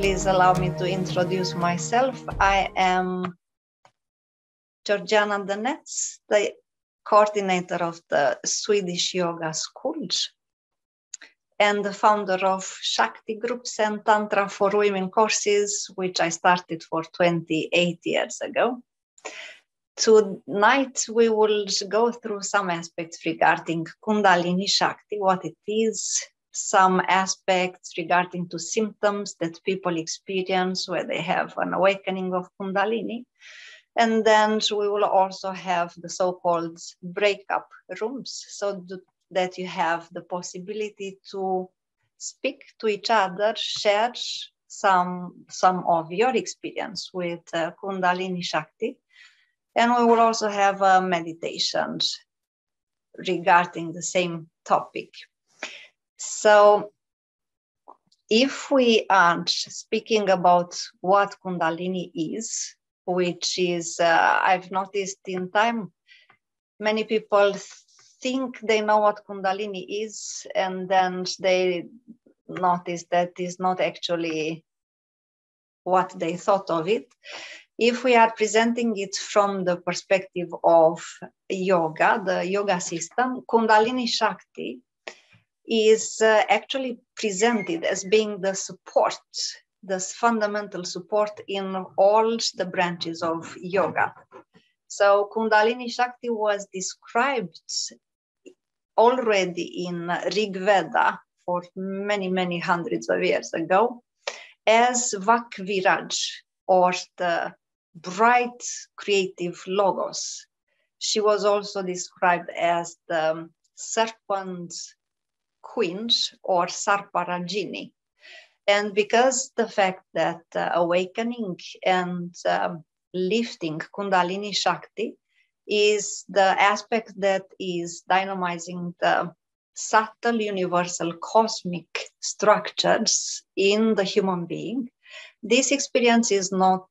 please allow me to introduce myself. I am Georgiana Danet, the coordinator of the Swedish yoga schools and the founder of Shakti Groups and Tantra for Women courses, which I started for 28 years ago. Tonight, we will go through some aspects regarding Kundalini Shakti, what it is, some aspects regarding to symptoms that people experience where they have an awakening of Kundalini. And then we will also have the so-called breakup rooms, so that you have the possibility to speak to each other, share some of your experience with Kundalini Shakti. And we will also have meditations regarding the same topic. So if we are speaking about what Kundalini is, which is, I've noticed in time, many people think they know what Kundalini is, and then they notice that is not actually what they thought of it. If we are presenting it from the perspective of yoga, the yoga system, Kundalini Shakti is actually presented as being the support, the fundamental support in all the branches of yoga. So Kundalini Shakti was described already in Rig Veda for many, many hundreds of years ago as Vakviraj, or the bright creative logos. She was also described as the serpent queen or Sarparajini. And because the fact that awakening and lifting Kundalini Shakti is the aspect that is dynamizing the subtle universal cosmic structures in the human being, this experience is not,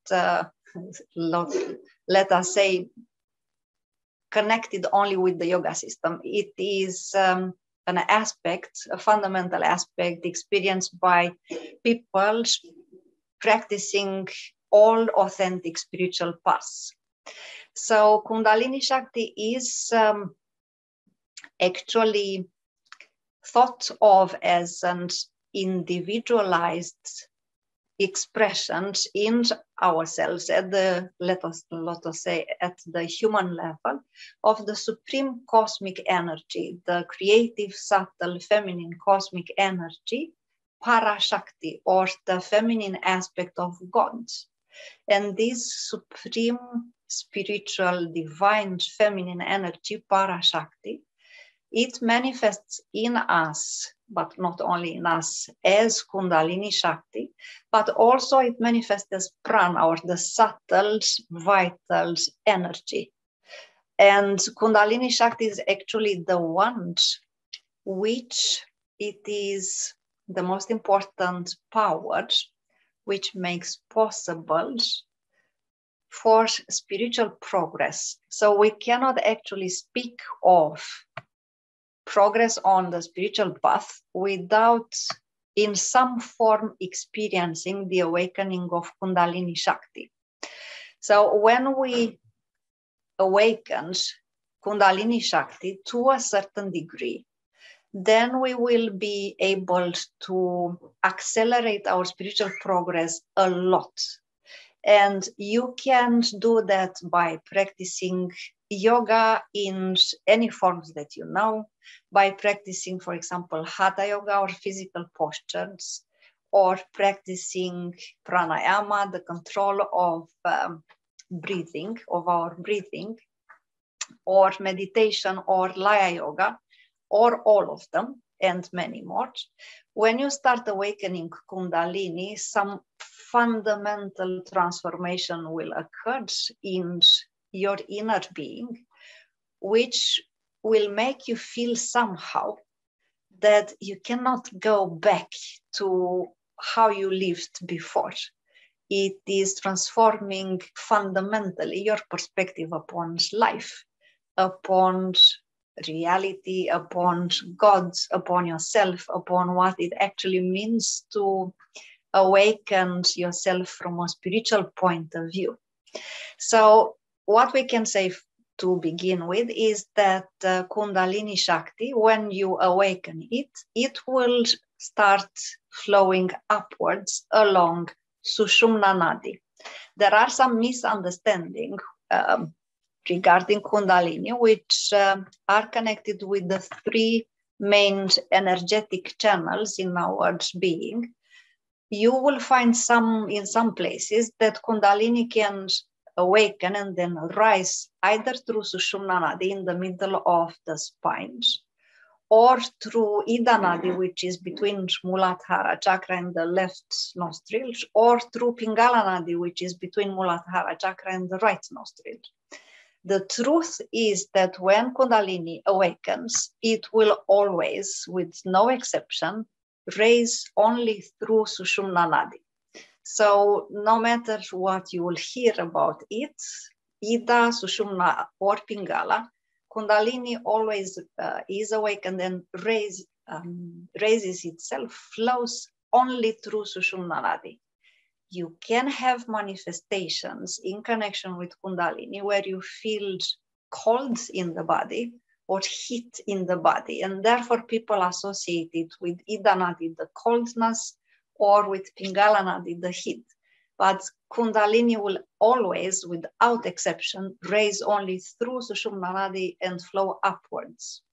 let us say, connected only with the yoga system. It is an aspect, a fundamental aspect experienced by people practicing all authentic spiritual paths. So Kundalini Shakti is actually thought of as an individualized expressions in ourselves at the, let us say, at the human level of the supreme cosmic energy, the creative, subtle, feminine cosmic energy, Parashakti, or the feminine aspect of God. And this supreme spiritual, divine, feminine energy, Parashakti, it manifests in us, but not only in us, as Kundalini Shakti, but also it manifests as prana, or the subtle, vital energy. And Kundalini Shakti is actually the one which it is the most important power which makes possible for spiritual progress. So we cannot actually speak of progress on the spiritual path without in some form experiencing the awakening of Kundalini Shakti. So when we awaken Kundalini Shakti to a certain degree, then we will be able to accelerate our spiritual progress a lot. And you can do that by practicing yoga in any forms that you know, by practicing, for example, Hatha yoga or physical postures, or practicing pranayama, the control of breathing, of our breathing, or meditation, or laya yoga, or all of them, and many more. When you start awakening Kundalini, some fundamental transformation will occur in your inner being, which will make you feel somehow that you cannot go back to how you lived before. It is transforming fundamentally your perspective upon life, upon reality, upon God, upon yourself, upon what it actually means to awaken yourself from a spiritual point of view. So what we can say to begin with is that Kundalini Shakti, when you awaken it, it will start flowing upwards along Sushumna Nadi. There are some misunderstandings regarding Kundalini, which are connected with the three main energetic channels in our being. You will find in some places that Kundalini can awaken and then rise either through Sushumna Nadi in the middle of the spines, or through Ida Nadi, which is between Muladhara chakra and the left nostril, or through Pingala Nadi, which is between Muladhara chakra and the right nostril. The truth is that when Kundalini awakens, it will always, with no exception, raise only through Sushumna Nadi. So no matter what you will hear about it, Ida, Sushumna, or Pingala, Kundalini always is awakened and raises itself, flows only through Sushumna Nadi. You can have manifestations in connection with Kundalini where you feel cold in the body or heat in the body, and therefore people associate it with Ida Nadi, the coldness, or with Pingala Nadi, the heat. But Kundalini will always, without exception, raise only through Sushumna Nadi and flow upwards.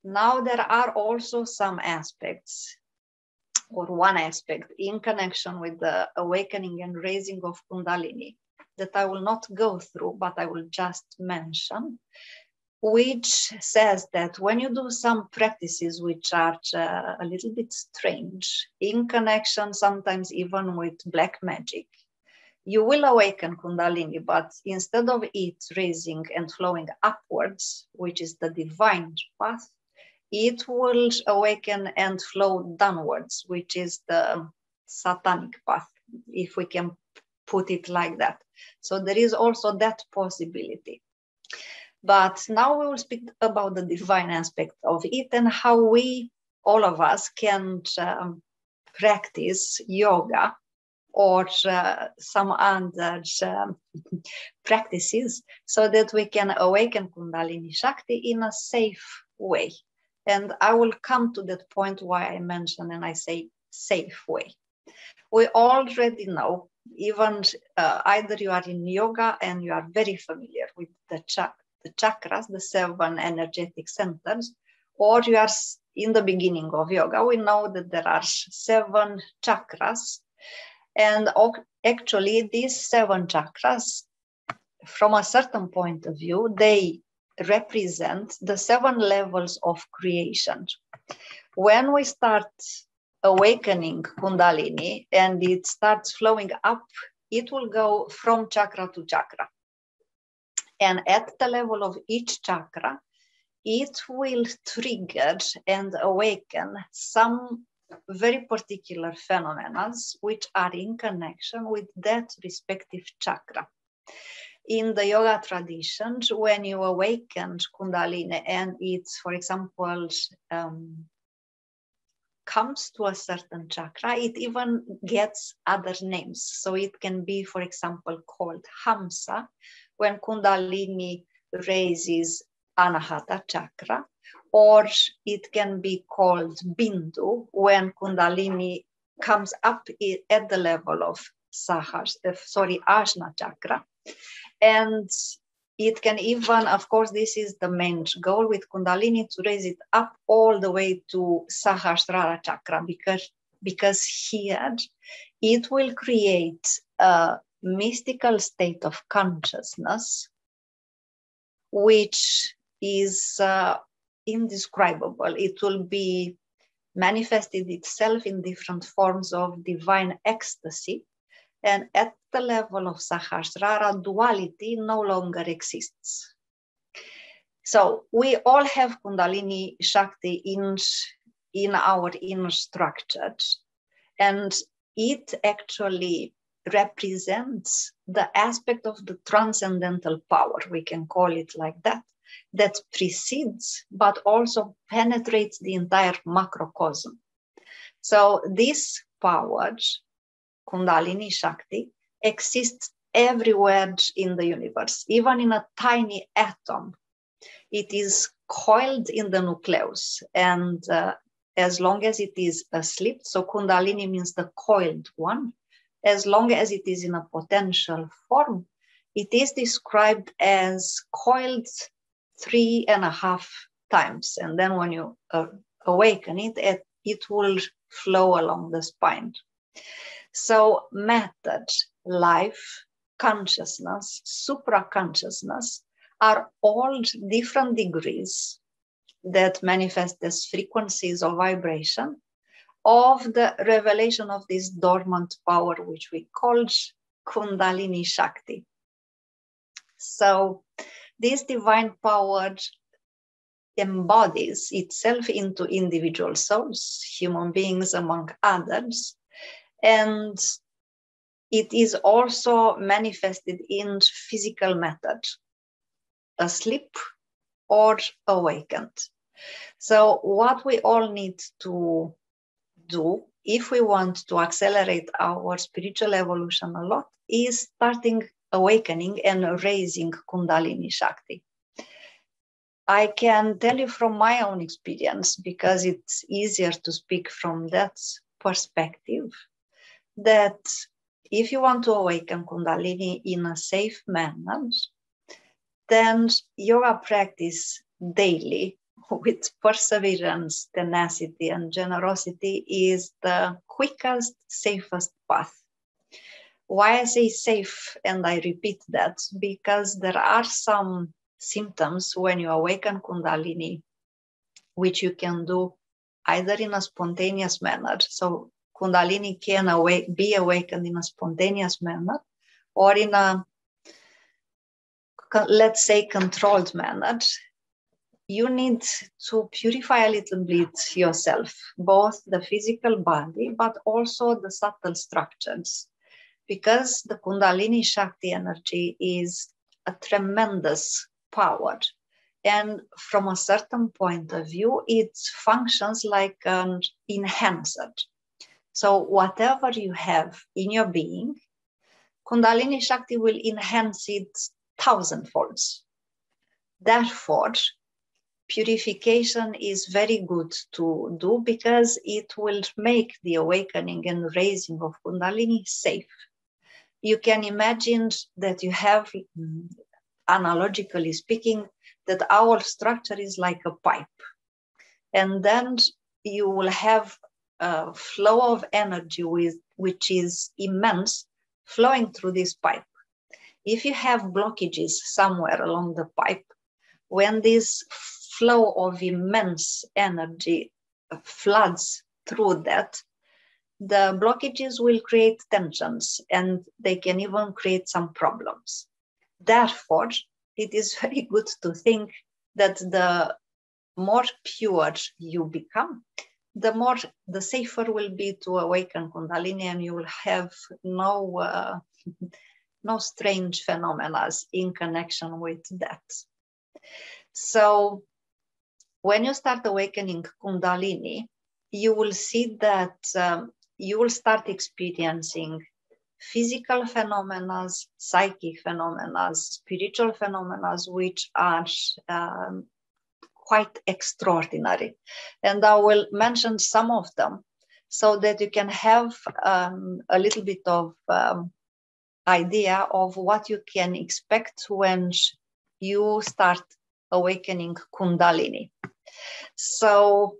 Now there are also some aspects, or one aspect in connection with the awakening and raising of Kundalini that I will not go through, but I will just mention, which says that when you do some practices which are a little bit strange, in connection sometimes even with black magic, you will awaken Kundalini, but instead of it raising and flowing upwards, which is the divine path, it will awaken and flow downwards, which is the satanic path, if we can put it like that. So there is also that possibility. But now we will speak about the divine aspect of it and how we, all of us, can practice yoga or some other practices so that we can awaken Kundalini Shakti in a safe way. And I will come to that point why I mention and I say safe way. We already know, even either you are in yoga and you are very familiar with the chakras, the 7 energetic centers, or you are in the beginning of yoga, we know that there are 7 chakras. And actually these 7 chakras, from a certain point of view, they represent the 7 levels of creation. When we start awakening Kundalini and it starts flowing up, it will go from chakra to chakra. And at the level of each chakra, it will trigger and awaken some very particular phenomena which are in connection with that respective chakra. In the yoga traditions, when you awaken Kundalini and it's, for example, comes to a certain chakra, it even gets other names. So it can be, for example, called Hamsa, when Kundalini raises Anahata chakra, or it can be called Bindu, when Kundalini comes up at the level of Ajna chakra. And it can even, of course, this is the main goal with Kundalini, to raise it up all the way to Sahasrara chakra, because here it will create a mystical state of consciousness, which is indescribable. It will be manifested itself in different forms of divine ecstasy. And at the level of Sahasrara, duality no longer exists. So we all have Kundalini Shakti in our inner structures, and it actually represents the aspect of the transcendental power, we can call it like that, that precedes but also penetrates the entire macrocosm. So this power Kundalini Shakti exists everywhere in the universe, even in a tiny atom. It is coiled in the nucleus, and as long as it is asleep, so Kundalini means the coiled one, as long as it is in a potential form, it is described as coiled 3.5 times. And then when you awaken it, it will flow along the spine. So matter, life, consciousness, supra-consciousness are all different degrees that manifest as frequencies of vibration of the revelation of this dormant power, which we call Kundalini Shakti. So this divine power embodies itself into individual souls, human beings among others, and it is also manifested in physical matter, asleep or awakened. So what we all need to do if we want to accelerate our spiritual evolution a lot is starting awakening and raising Kundalini Shakti. I can tell you from my own experience, because it's easier to speak from that perspective, that if you want to awaken Kundalini in a safe manner, then yoga practice daily with perseverance, tenacity, and generosity is the quickest, safest path. Why I say safe, and I repeat that, because there are some symptoms when you awaken Kundalini, which you can do either in a spontaneous manner. So Kundalini can be awakened in a spontaneous manner, or in a, let's say, controlled manner. You need to purify a little bit yourself, both the physical body, but also the subtle structures, because the Kundalini Shakti energy is a tremendous power. And from a certain point of view, it functions like an enhancer. So whatever you have in your being, Kundalini Shakti will enhance it 1,000-fold. Therefore, purification is very good to do, because it will make the awakening and raising of Kundalini safe. You can imagine that you have, analogically speaking, that our structure is like a pipe. And then you will have a flow of energy which is immense flowing through this pipe. If you have blockages somewhere along the pipe, when this flow of immense energy floods through that, the blockages will create tensions, and they can even create some problems. Therefore, it is very good to think that the more pure you become, the safer will be to awaken Kundalini, and you will have no strange phenomena in connection with that. So when you start awakening Kundalini, you will see that you will start experiencing physical phenomena, psychic phenomena, spiritual phenomena, which are quite extraordinary. And I will mention some of them so that you can have a little bit of idea of what you can expect when you start awakening Kundalini. So,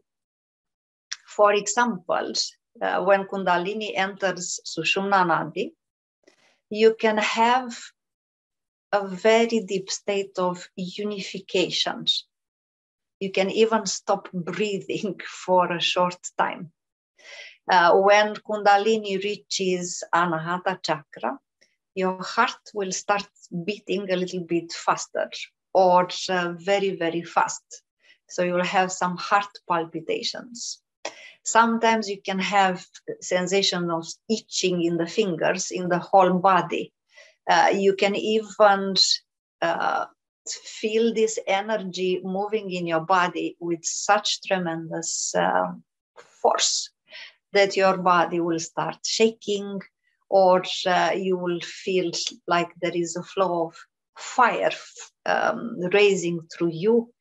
for example, when Kundalini enters Sushumna Nadi, you can have a very deep state of unification. You can even stop breathing for a short time. When Kundalini reaches Anahata Chakra, your heart will start beating a little bit faster, or very, very fast. So you will have some heart palpitations. Sometimes you can have sensation of itching in the fingers, in the whole body. You can even feel this energy moving in your body with such tremendous force that your body will start shaking, or you will feel like there is a flow of fire raising through you.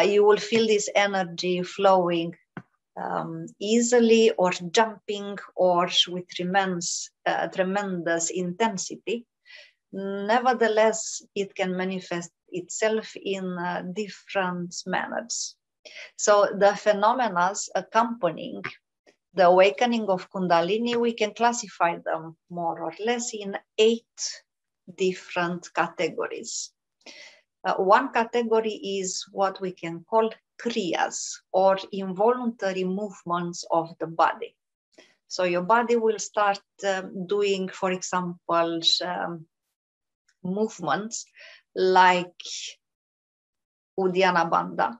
You will feel this energy flowing easily or jumping or with tremendous intensity. Nevertheless, it can manifest itself in different manners. So the phenomena accompanying the awakening of Kundalini, we can classify them more or less in 8 different categories. One category is what we can call kriyas, or involuntary movements of the body. So your body will start doing, for example, movements like Uddiyana Bandha.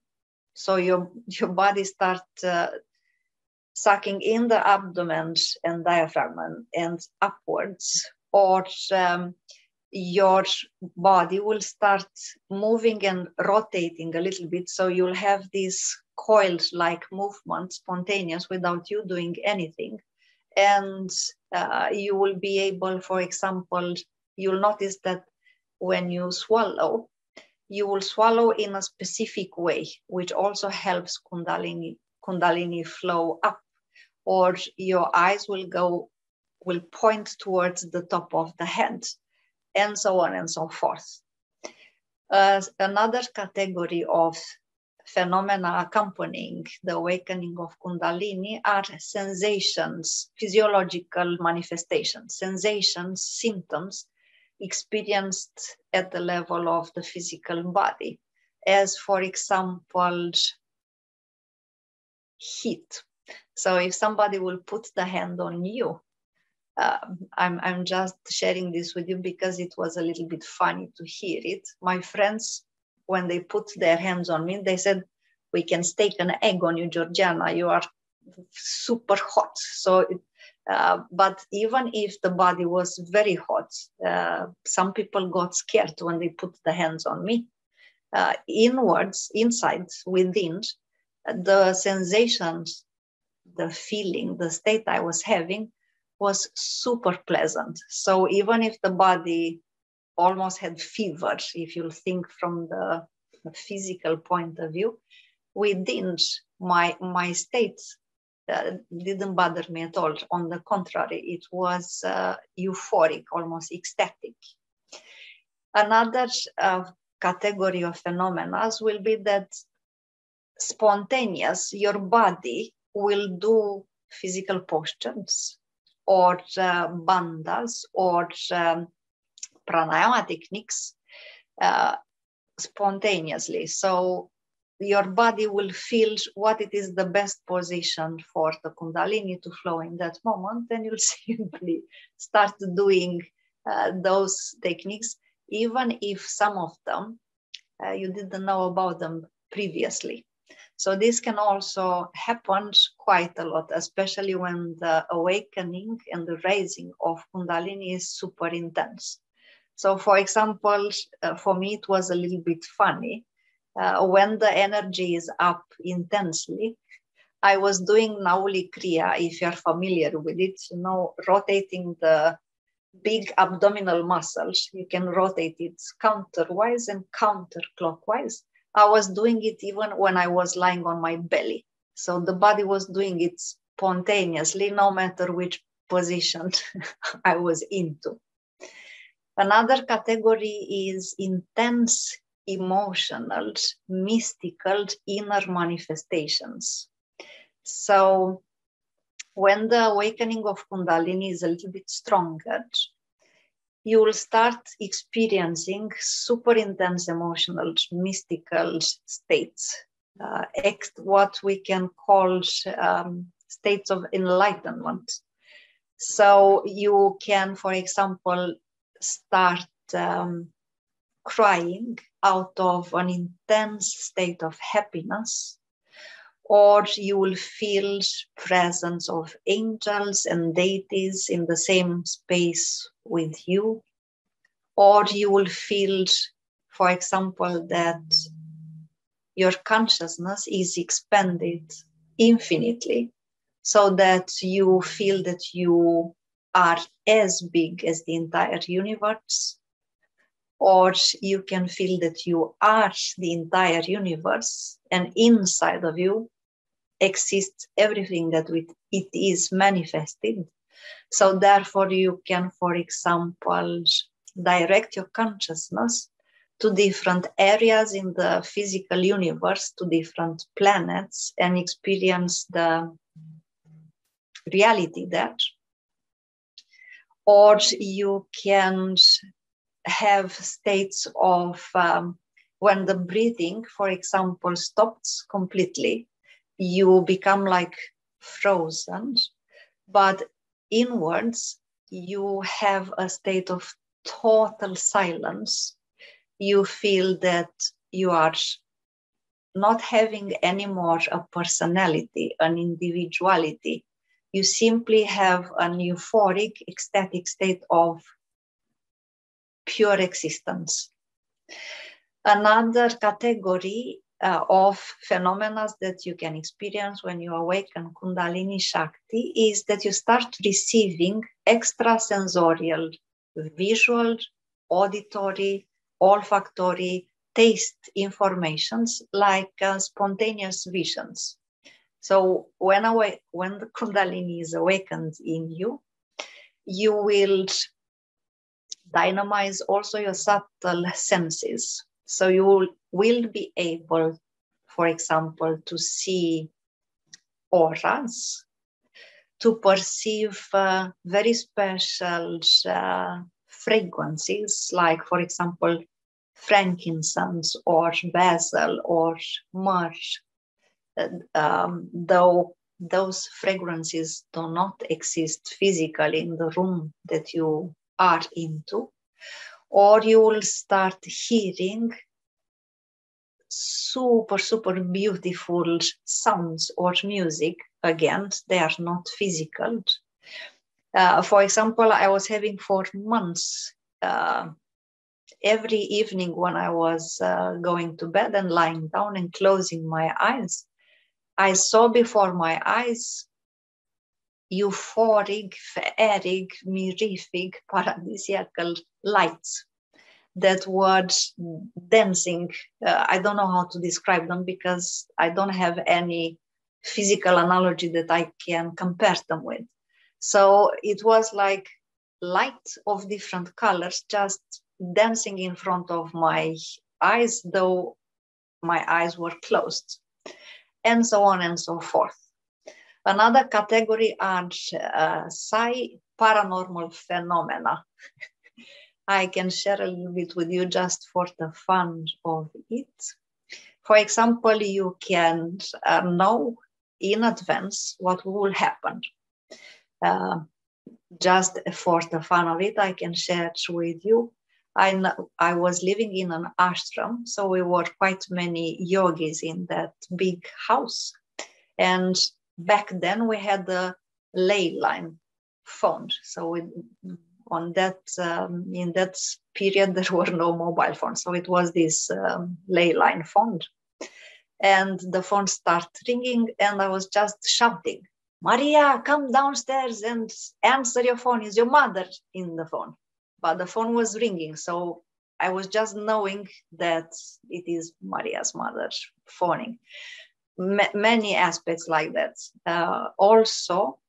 So your body starts sucking in the abdomen and diaphragm and upwards, or your body will start moving and rotating a little bit. So you'll have these coiled-like movements, spontaneous, without you doing anything. And you will be able, for example, you'll notice that when you swallow, you will swallow in a specific way, which also helps Kundalini flow up, or your eyes will point towards the top of the head, and so on and so forth. Another category of phenomena accompanying the awakening of Kundalini are sensations, physiological manifestations, sensations, symptoms experienced at the level of the physical body, as for example, heat. So if somebody will put the hand on you, I'm just sharing this with you because it was a little bit funny to hear it. My friends, when they put their hands on me, they said, "We can stake an egg on you, Georgiana. You are super hot." So, but even if the body was very hot, some people got scared when they put the hands on me. Inside, within, the sensations, the feeling, the state I was having was super pleasant. So even if the body almost had fever, if you think from the physical point of view, within my state didn't bother me at all. On the contrary, it was euphoric, almost ecstatic. Another category of phenomena will be that spontaneous, your body will do physical postures or bandhas or pranayama techniques spontaneously. So your body will feel what it is the best position for the Kundalini to flow in that moment, and you'll simply start doing those techniques, even if some of them you didn't know about them previously. So this can also happen quite a lot, especially when the awakening and the raising of Kundalini is super intense. So for example, for me, it was a little bit funny. When the energy is up intensely, I was doing Nauli Kriya, if you're familiar with it, rotating the big abdominal muscles. You can rotate it counterwise and counterclockwise. I was doing it even when I was lying on my belly. So the body was doing it spontaneously, no matter which position I was into. Another category is intense emotional, mystical inner manifestations. So when the awakening of Kundalini is a little bit stronger, you will start experiencing super intense emotional, mystical states, what we can call states of enlightenment. So you can, for example, start crying out of an intense state of happiness, or you will feel presence of angels and deities in the same space with you, or you will feel, for example, that your consciousness is expanded infinitely, so that you feel that you are as big as the entire universe, or you can feel that you are the entire universe, and inside of you exists everything that it is manifested. So therefore you can, for example, direct your consciousness to different areas in the physical universe, to different planets, and experience the reality there. Or you can have states of when the breathing, for example, stops completely, you become like frozen, but inwards you have a state of total silence. You feel that you are not having anymore a personality, an individuality. You simply have an euphoric, ecstatic state of pure existence. Another category of phenomena that you can experience when you awaken Kundalini Shakti is that you start receiving extrasensorial, visual, auditory, olfactory, taste informations like spontaneous visions. So when the Kundalini is awakened in you, you will dynamize also your subtle senses. So you will be able, for example, to see auras, to perceive very special fragrances, like, for example, frankincense or basil or myrrh. Though those fragrances do not exist physically in the room that you are into, or you will start hearing super beautiful sounds or music. Again, they are not physical. For example, I was having for months, every evening when I was going to bed and lying down and closing my eyes, I saw before my eyes euphoric, feeric, mirific, paradisiacal lights that were dancing. I don't know how to describe them because I don't have any physical analogy that I can compare them with. So it was like light of different colors just dancing in front of my eyes, though my eyes were closed, and so on and so forth. Another category are paranormal phenomena. I can share a little bit with you just for the fun of it. For example, you can know in advance what will happen. Just for the fun of it, I can share it with you. I was living in an ashram, so we were quite many yogis in that big house. And back then we had the ley line phone. So in that period, there were no mobile phones. So it was this ley line phone. And the phone started ringing and I was just shouting, "Maria, come downstairs and answer your phone. Is your mother in the phone?" But the phone was ringing. So I was just knowing that it is Maria's mother phoning. Many aspects like that. Also,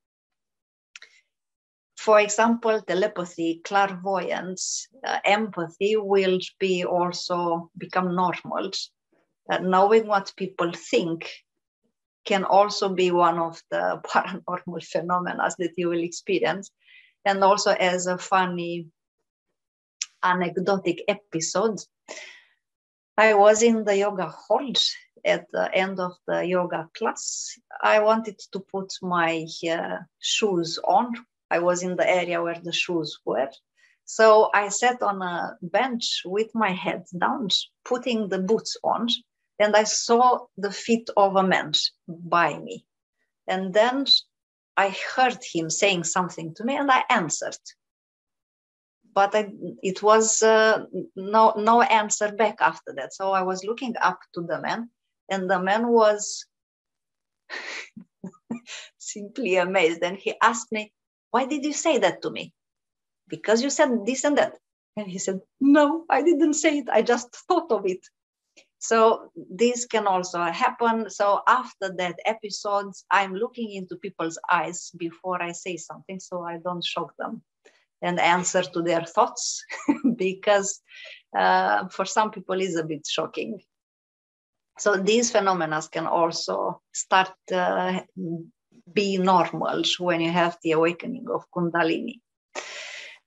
for example, telepathy, clairvoyance, empathy will be also become normal. Knowing what people think can also be one of the paranormal phenomena that you will experience. And also, as a funny anecdotic episode, I was in the yoga hall at the end of the yoga class. I wanted to put my shoes on. I was in the area where the shoes were. So I sat on a bench with my head down, putting the boots on, and I saw the feet of a man by me. And then I heard him saying something to me and I answered. But it was no answer back after that. So I was looking up to the man, and the man was simply amazed. And he asked me, why did you say that to me? Because you said this and that. And he said, no, I didn't say it. I just thought of it. So this can also happen. So after that episodes, I'm looking into people's eyes before I say something, so I don't shock them and answer to their thoughts, because for some people it's a bit shocking. So these phenomena can also start be normal when you have the awakening of Kundalini.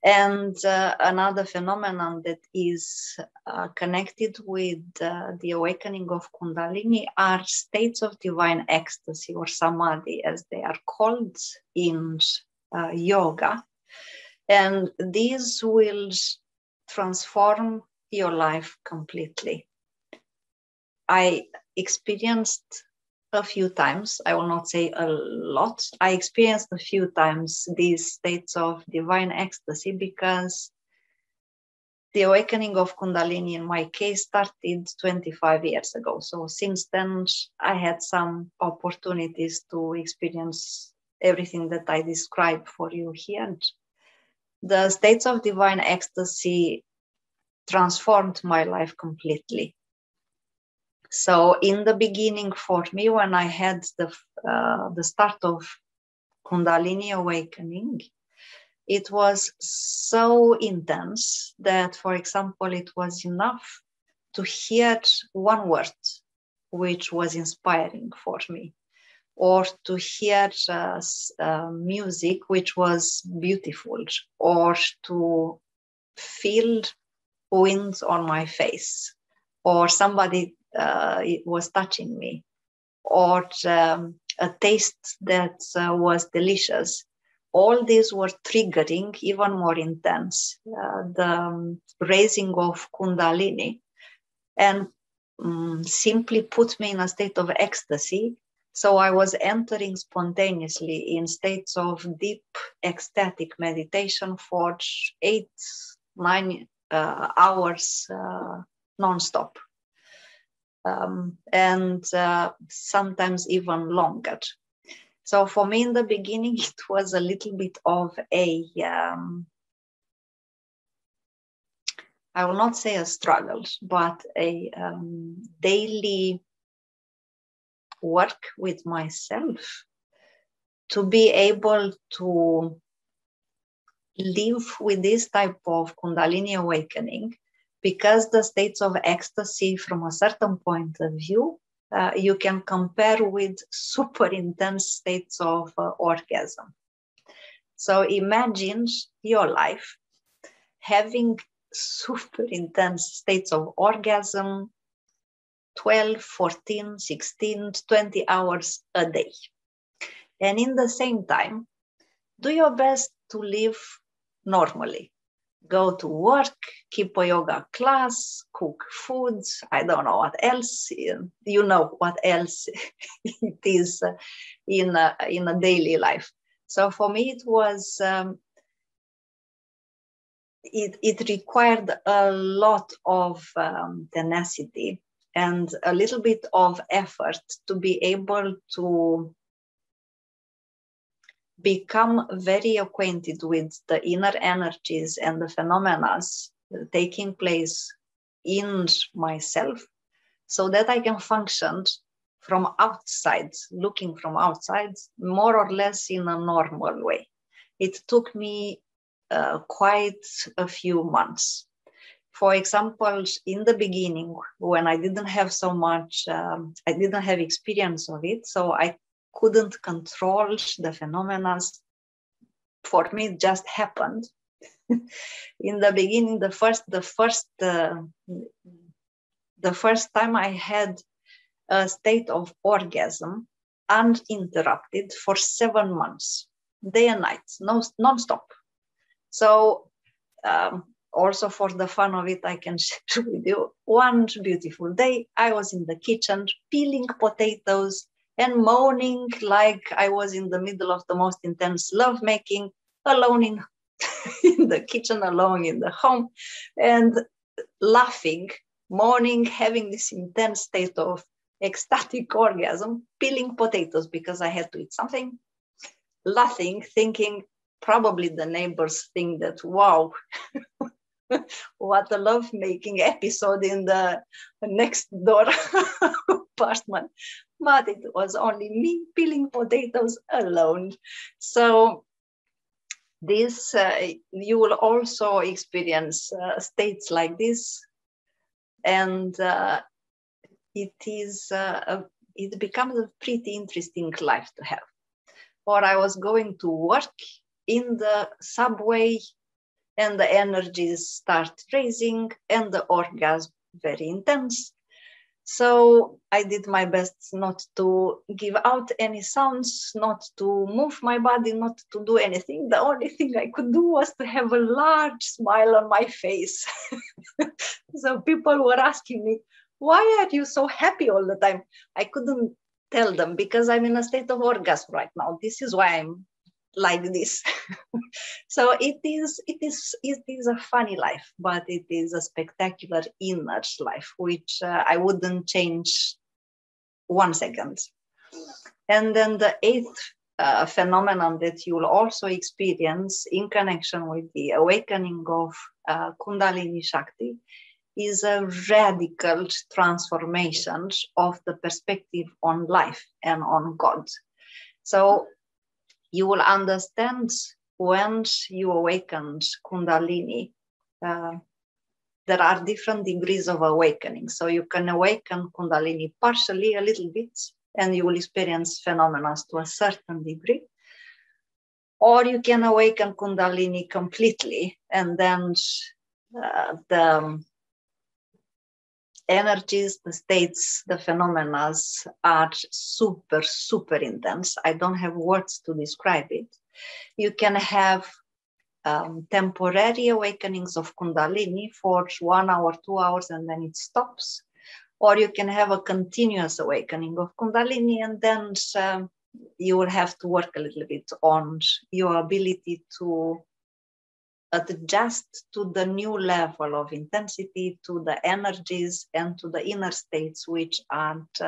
And another phenomenon that is connected with the awakening of Kundalini are states of divine ecstasy, or samadhi, as they are called in yoga. And these will transform your life completely. I experienced a few times, I will not say a lot, I experienced a few times these states of divine ecstasy, because the awakening of Kundalini in my case started 25 years ago. So since then, I had some opportunities to experience everything that I described for you here. The states of divine ecstasy transformed my life completely. So in the beginning for me, when I had the start of Kundalini awakening, it was so intense that, for example, it was enough to hear one word which was inspiring for me, or to hear music which was beautiful, or to feel wind on my face, or somebody was touching me, or a taste that was delicious. All these were triggering even more intense the raising of Kundalini, and simply put me in a state of ecstasy. So I was entering spontaneously in states of deep ecstatic meditation for 8-9 hours non-stop. And sometimes even longer. So for me in the beginning, it was a little bit of a, I will not say a struggle, but a daily work with myself to be able to live with this type of Kundalini awakening, because the states of ecstasy from a certain point of view, you can compare with super intense states of orgasm. So imagine your life having super intense states of orgasm 12, 14, 16, 20 hours a day. And in the same time, do your best to live normally. Go to work, keep a yoga class, cook foods, I don't know what else, you know what else it is in a daily life. So for me, it was, it required a lot of tenacity and a little bit of effort to be able to become very acquainted with the inner energies and the phenomena taking place in myself, so that I can function from outside, looking from outside, more or less in a normal way. It took me quite a few months. For example, in the beginning, when I didn't have so much, I didn't have experience of it, so I couldn't control the phenomena. For me, it just happened. In the beginning, the first time I had a state of orgasm uninterrupted for 7 months, day and night, non-stop. So also for the fun of it, I can share with you, one beautiful day, I was in the kitchen peeling potatoes and moaning like I was in the middle of the most intense lovemaking, alone in the kitchen, alone in the home, and laughing, moaning, having this intense state of ecstatic orgasm, peeling potatoes because I had to eat something, laughing, thinking, probably the neighbors think that, wow, what a love-making episode in the next door apartment. But it was only me peeling potatoes alone. So this, you will also experience states like this. And it becomes a pretty interesting life to have. Or I was going to work in the subway, and the energies start raising and the orgasm very intense. So I did my best not to give out any sounds, not to move my body, not to do anything. The only thing I could do was to have a large smile on my face. So people were asking me, why are you so happy all the time? I couldn't tell them because I'm in a state of orgasm right now. This is why I'm like this. So it is a funny life, but it is a spectacular inner life, which I wouldn't change 1 second. And then the eighth phenomenon that you will also experience in connection with the awakening of Kundalini Shakti is a radical transformation of the perspective on life and on God. So you will understand when you awaken Kundalini, there are different degrees of awakening. So you can awaken Kundalini partially, a little bit, and you will experience phenomena to a certain degree. Or you can awaken Kundalini completely, and then the energies, the states, the phenomena are super, super intense. I don't have words to describe it. You can have temporary awakenings of Kundalini for 1 hour, 2 hours, and then it stops. Or you can have a continuous awakening of Kundalini, and then you will have to work a little bit on your ability to adjust to the new level of intensity, to the energies and to the inner states, which aren't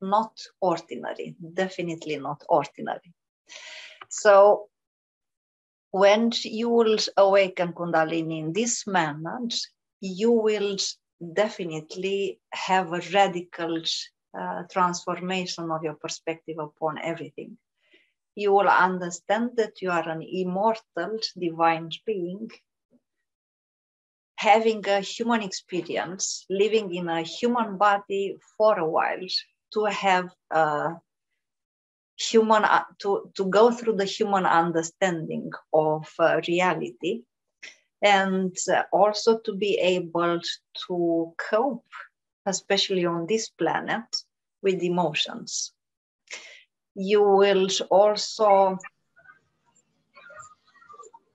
not ordinary, definitely not ordinary. So when you will awaken Kundalini in this manner, you will definitely have a radical transformation of your perspective upon everything. You will understand that you are an immortal divine being, having a human experience, living in a human body for a while, to have human to go through the human understanding of reality, and also to be able to cope, especially on this planet, with emotions. You will also,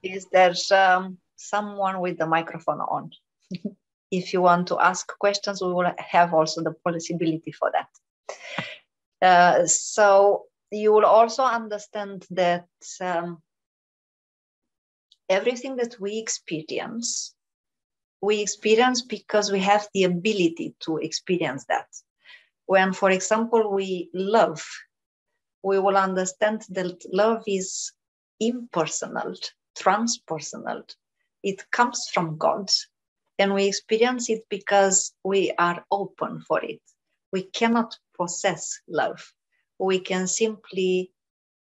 is there someone with the microphone on? If you want to ask questions, we will have also the possibility for that. So you will also understand that everything that we experience because we have the ability to experience that. When, for example, we love, we will understand that love is impersonal, transpersonal. It comes from God, and we experience it because we are open for it. We cannot possess love. We can simply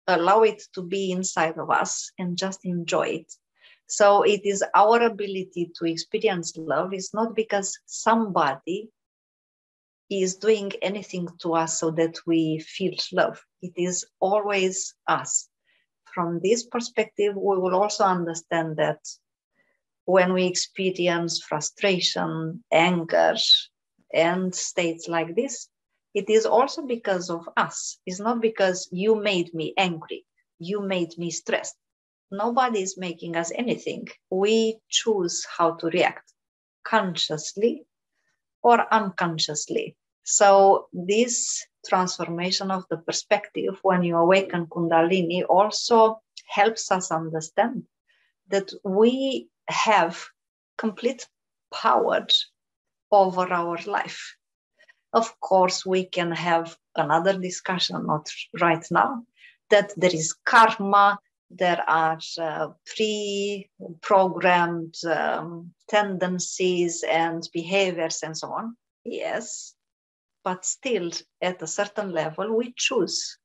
allow it to be inside of us and just enjoy it. So it is our ability to experience love. It's not because somebody is doing anything to us so that we feel love. It is always us. From this perspective, we will also understand that when we experience frustration, anger, and states like this, it is also because of us. It's not because you made me angry, you made me stressed. Nobody is making us anything. We choose how to react, consciously or unconsciously. So this transformation of the perspective when you awaken Kundalini also helps us understand that we have complete power over our life. Of course, we can have another discussion, not right now, that there is karma, there are pre-programmed tendencies and behaviors and so on. Yes, but still at a certain level, we choose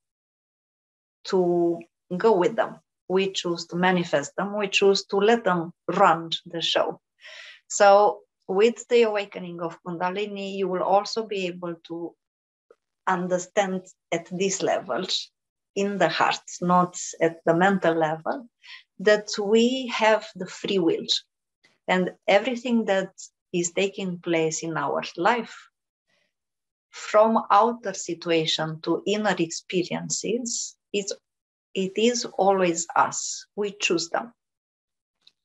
to go with them. We choose to manifest them. We choose to let them run the show. So with the awakening of Kundalini, you will also be able to understand at these levels, in the heart, not at the mental level, that we have the free will. And everything that is taking place in our life, from outer situation to inner experiences, it is always us. We choose them.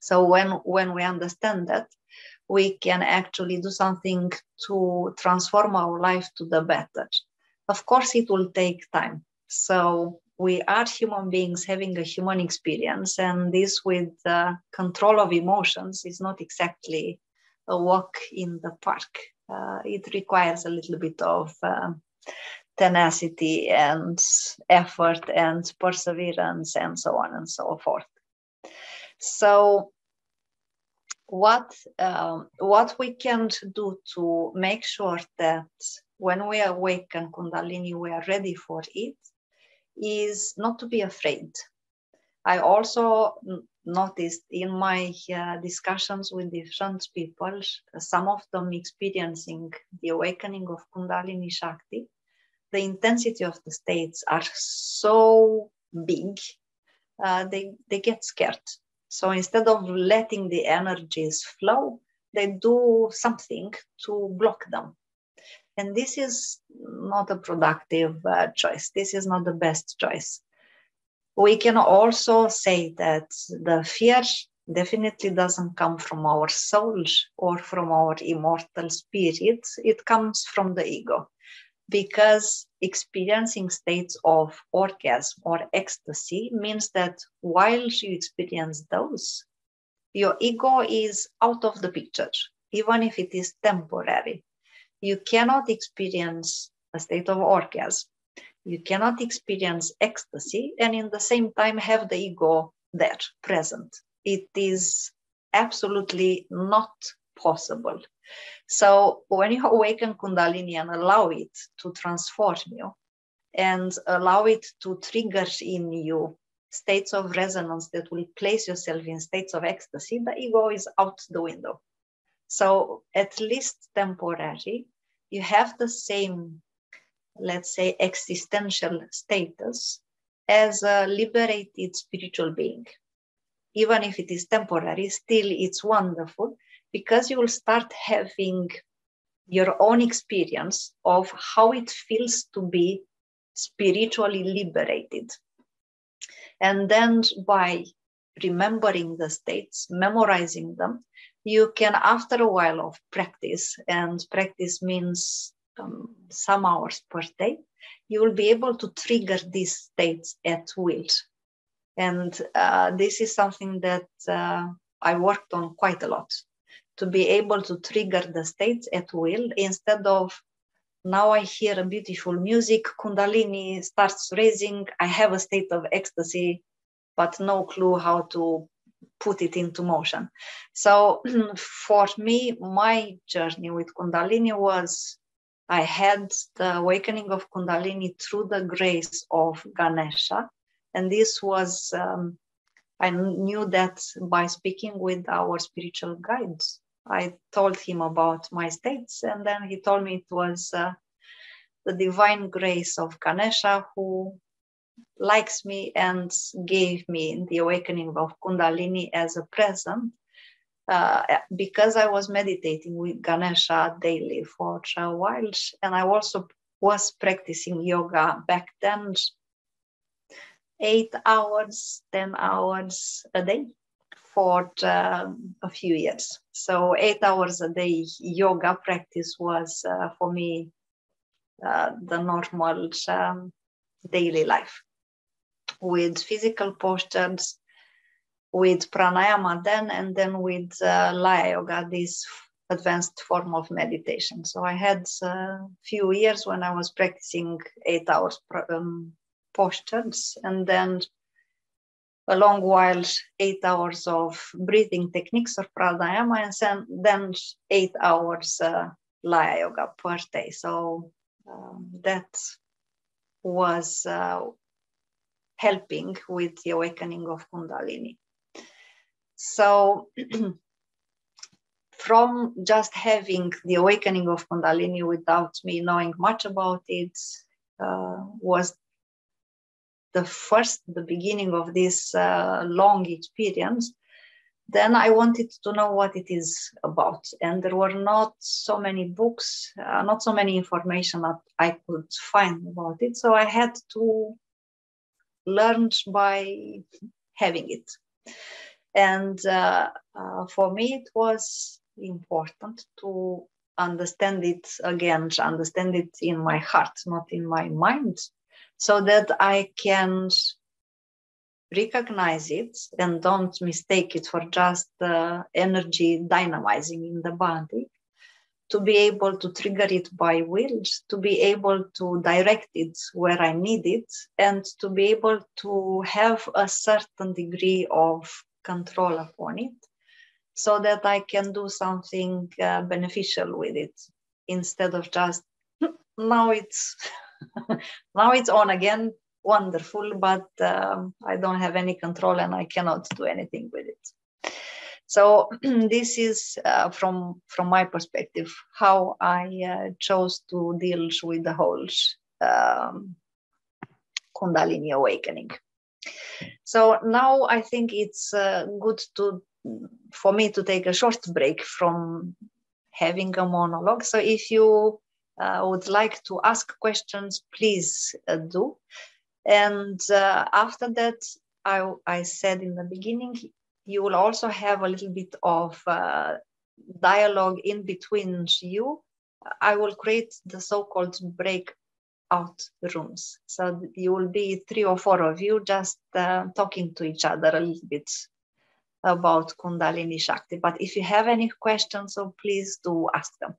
So when we understand that, we can actually do something to transform our life to the better. Of course, it will take time. So we are human beings having a human experience, and this with control of emotions is not exactly a walk in the park. It requires a little bit of tenacity and effort and perseverance and so on and so forth. So what we can do to make sure that when we awaken Kundalini, we are ready for it, is not to be afraid. I also noticed in my discussions with different people, some of them experiencing the awakening of Kundalini Shakti, the intensity of the states are so big, they get scared. So instead of letting the energies flow, they do something to block them. And this is not a productive choice. This is not the best choice. We can also say that the fear definitely doesn't come from our soul or from our immortal spirit. It comes from the ego. Because experiencing states of orgasm or ecstasy means that while you experience those, your ego is out of the picture, even if it is temporary. You cannot experience a state of orgasm. You cannot experience ecstasy and in the same time have the ego there, present. It is absolutely not possible. So when you awaken Kundalini and allow it to transform you and allow it to trigger in you states of resonance that will place yourself in states of ecstasy, the ego is out the window. So at least temporary, you have the same, let's say, existential status as a liberated spiritual being. Even if it is temporary, still it's wonderful, because you will start having your own experience of how it feels to be spiritually liberated. And then by remembering the states, memorizing them, you can, after a while of practice, and practice means some hours per day, you will be able to trigger these states at will. And this is something that I worked on quite a lot, to be able to trigger the states at will, instead of now I hear a beautiful music, Kundalini starts raising, I have a state of ecstasy, but no clue how to put it into motion. So for me, my journey with Kundalini was, I had the awakening of Kundalini through the grace of Ganesha. And this was, I knew that by speaking with our spiritual guides. I told him about my states, and then he told me it was the divine grace of Ganesha who likes me and gave me the awakening of Kundalini as a present, because I was meditating with Ganesha daily for a while, and I also was practicing yoga back then, 8 hours, 10 hours a day for a few years. So 8 hours a day yoga practice was for me the normal daily life, with physical postures, with pranayama then, and then with Laya Yoga, this advanced form of meditation. So I had a few years when I was practicing 8 hours postures, and then a long while, 8 hours of breathing techniques or pranayama, and then 8 hours Laya yoga per day. So that was helping with the awakening of Kundalini. So from just having the awakening of Kundalini without me knowing much about it was the beginning of this long experience. Then I wanted to know what it is about. And there were not so many books, not so many information that I could find about it. So I had to learn by having it. And for me, it was important to understand it again, to understand it in my heart, not in my mind, so that I can recognize it and don't mistake it for just energy dynamizing in the body, to be able to trigger it by will, to be able to direct it where I need it, and to be able to have a certain degree of control upon it, so that I can do something beneficial with it, instead of just now it's now it's on again, wonderful, but I don't have any control and I cannot do anything with it. So this is from my perspective how I chose to deal with the whole Kundalini awakening. So now I think it's good for me to take a short break from having a monologue. So if you would like to ask questions, please do. And after that, I said in the beginning, you will also have a little bit of dialogue in between you. I will create the so-called breakout rooms. So you will be 3 or 4 of you just talking to each other a little bit about Kundalini Shakti. But if you have any questions, so please do ask them.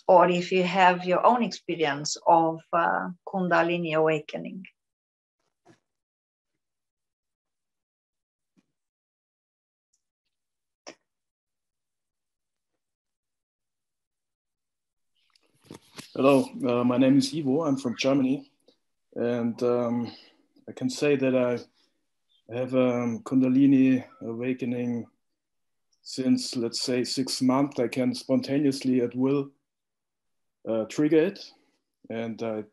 Or if you have your own experience of Kundalini awakening. Hello, my name is Ivo. I'm from Germany, and I can say that I have a Kundalini awakening since, let's say, 6 months. I can spontaneously at will trigger it, and I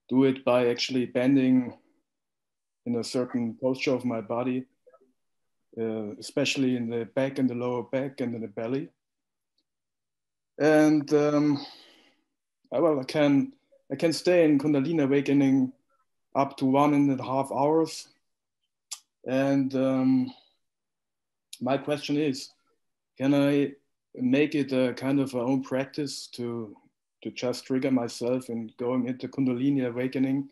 do it by actually bending in a certain posture of my body, especially in the back and the lower back and in the belly. And well, I can stay in Kundalini awakening up to 1.5 hours. And my question is, can I make it a kind of a own practice to just trigger myself in going into Kundalini awakening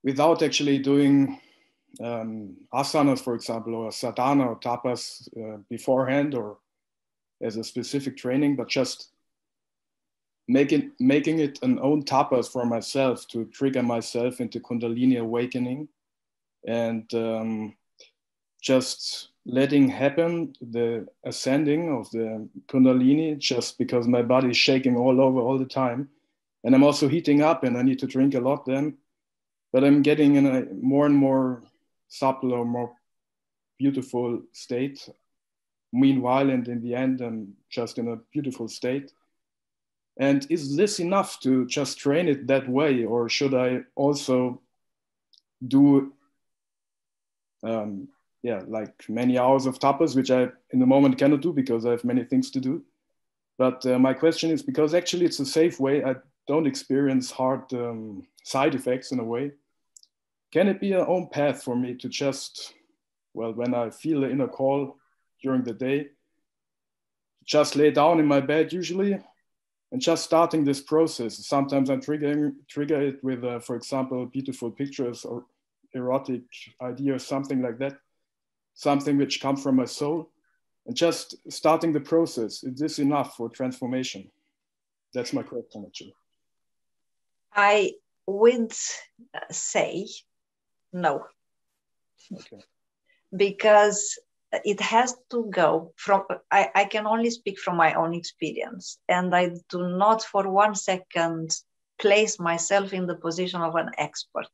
without actually doing asanas, for example, or sadhana or tapas beforehand or as a specific training, but just making it an own tapas for myself to trigger myself into Kundalini awakening, and just letting happen the ascending of the Kundalini, just because my body is shaking all over all the time. And I'm also heating up and I need to drink a lot then, but I'm getting in a more and more subtle or more beautiful state. Meanwhile, and in the end, I'm just in a beautiful state. And is this enough to just train it that way? Or should I also do like many hours of tapas, which I in the moment cannot do because I have many things to do. But my question is, because actually it's a safe way, I don't experience hard side effects in a way. Can it be an own path for me to just, well, when I feel the inner call during the day, just lay down in my bed usually and just starting this process? Sometimes I trigger it with, for example, beautiful pictures or erotic idea or something like that, something which comes from my soul, and just starting the process. Is this enough for transformation? That's my question, actually. would say no. Okay. Because it has to go from, I can only speak from my own experience, and I do not for 1 second place myself in the position of an expert.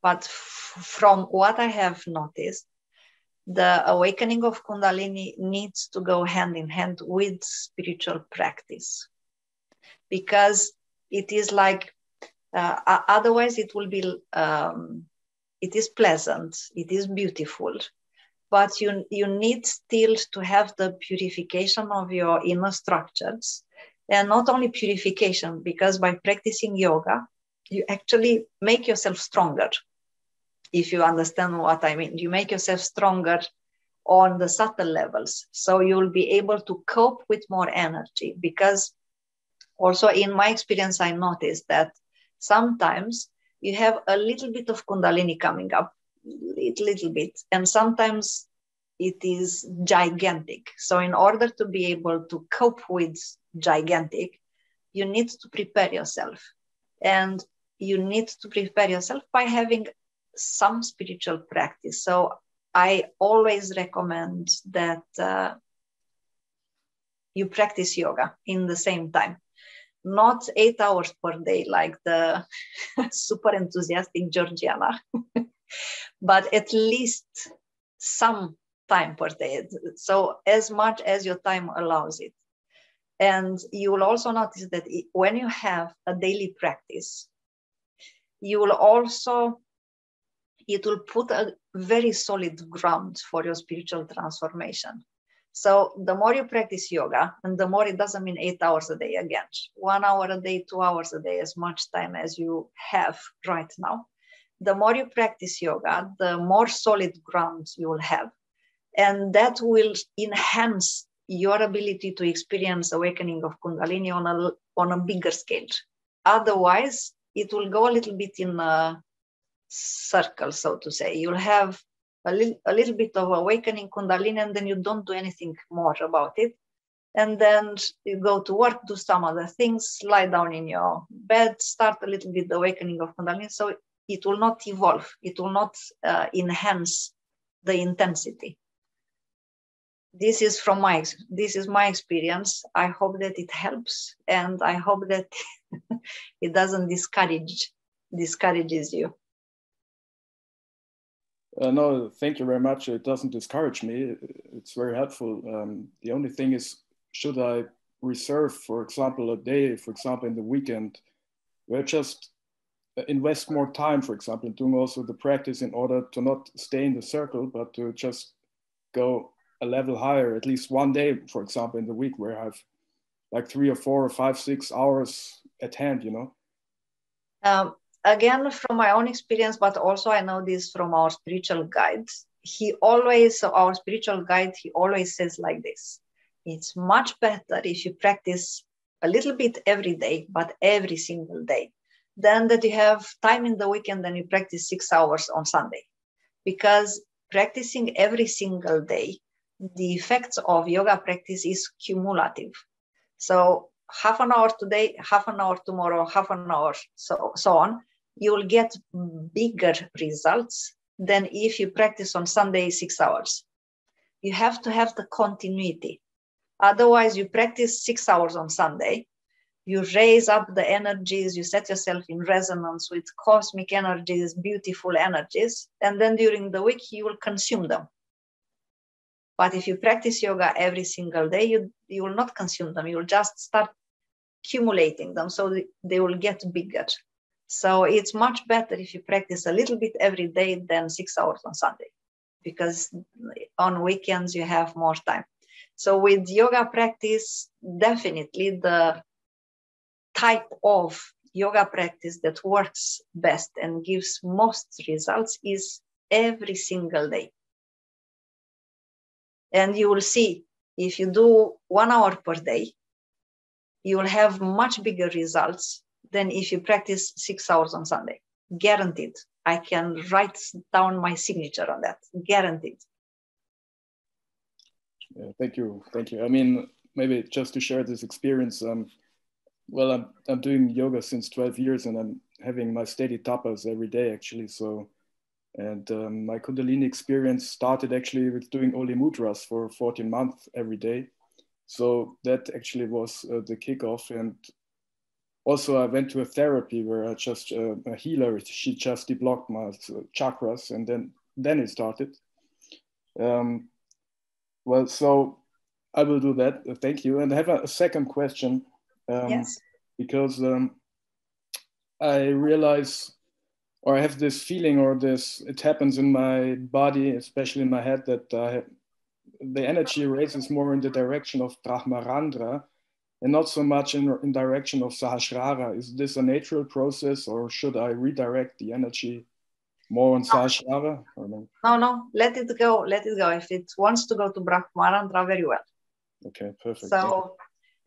But from what I have noticed, the awakening of Kundalini needs to go hand in hand with spiritual practice, because it is like, otherwise it will be, it is pleasant, it is beautiful, but you need still to have the purification of your inner structures. And not only purification, because by practicing yoga, you actually make yourself stronger. If you understand what I mean, you make yourself stronger on the subtle levels. So you'll be able to cope with more energy. Because also in my experience, I noticed that sometimes you have a little bit of Kundalini coming up, little bit, and sometimes it is gigantic. So in order to be able to cope with gigantic, you need to prepare yourself. And you need to prepare yourself by having some spiritual practice. So I always recommend that you practice yoga in the same time. Not 8 hours per day like the super enthusiastic Georgiana, but at least some time per day. So as much as your time allows it. And you will also notice that when you have a daily practice, you will also, it will put a very solid ground for your spiritual transformation. So the more you practice yoga, and the more, it doesn't mean 8 hours a day again, 1 hour a day, 2 hours a day, as much time as you have right now. The more you practice yoga, the more solid ground you will have. And that will enhance your ability to experience awakening of Kundalini on a bigger scale. Otherwise, it will go a little bit in a circle, so to say. You'll have a little bit of awakening Kundalini, and then you don't do anything more about it. And then you go to work, do some other things, lie down in your bed, start a little bit the awakening of Kundalini. So it will not evolve. It will not enhance the intensity. This is my experience. I hope that it helps, and I hope that it doesn't discourages you. No, thank you very much. It doesn't discourage me. It's very helpful. The only thing is, should I reserve, for example, a day, for example, in the weekend, where just invest more time, for example, in doing also the practice, in order to not stay in the circle, but to just go a level higher, at least one day, for example, in the week, where I have like 3 or 4 or 5, 6 hours at hand, you know? Again, from my own experience, but also I know this from our spiritual guide. Our spiritual guide, he always says like this: it's much better if you practice a little bit every day, but every single day, than that you have time in the weekend and you practice 6 hours on Sunday. Because practicing every single day, the effects of yoga practice is cumulative. So half an hour today, half an hour tomorrow, half an hour, so on, you will get bigger results than if you practice on Sunday 6 hours. You have to have the continuity. Otherwise, you practice 6 hours on Sunday, you raise up the energies, you set yourself in resonance with cosmic energies, beautiful energies, and then during the week, you will consume them. But if you practice yoga every single day, you will not consume them. You will just start accumulating them, so they will get bigger. So it's much better if you practice a little bit every day than 6 hours on Sunday, because on weekends you have more time. So with yoga practice, definitely the type of yoga practice that works best and gives most results is every single day. And you will see, if you do 1 hour per day, you will have much bigger results than if you practice 6 hours on Sunday. Guaranteed. I can write down my signature on that. Guaranteed. Yeah, thank you. Thank you. I mean, maybe just to share this experience, well, I'm doing yoga since 12 years, and having my steady tapas every day, actually. So, and my Kundalini experience started actually with doing Oli Mudras for 14 months every day. So that actually was the kickoff. And also I went to a therapy where I just, a healer, she just deblocked my chakras, and then it started. Well, so I will do that. Thank you. And I have a second question. Yes. Because I realize, or I have this feeling, or this, it happens in my body, especially in my head, that the energy races more in the direction of Brahmarandra and not so much in direction of Sahasrara. Is this a natural process, or should I redirect the energy more on Sahasrara? No, let it go. Let it go. If it wants to go to Brahmarandra, very well. Okay, perfect. So,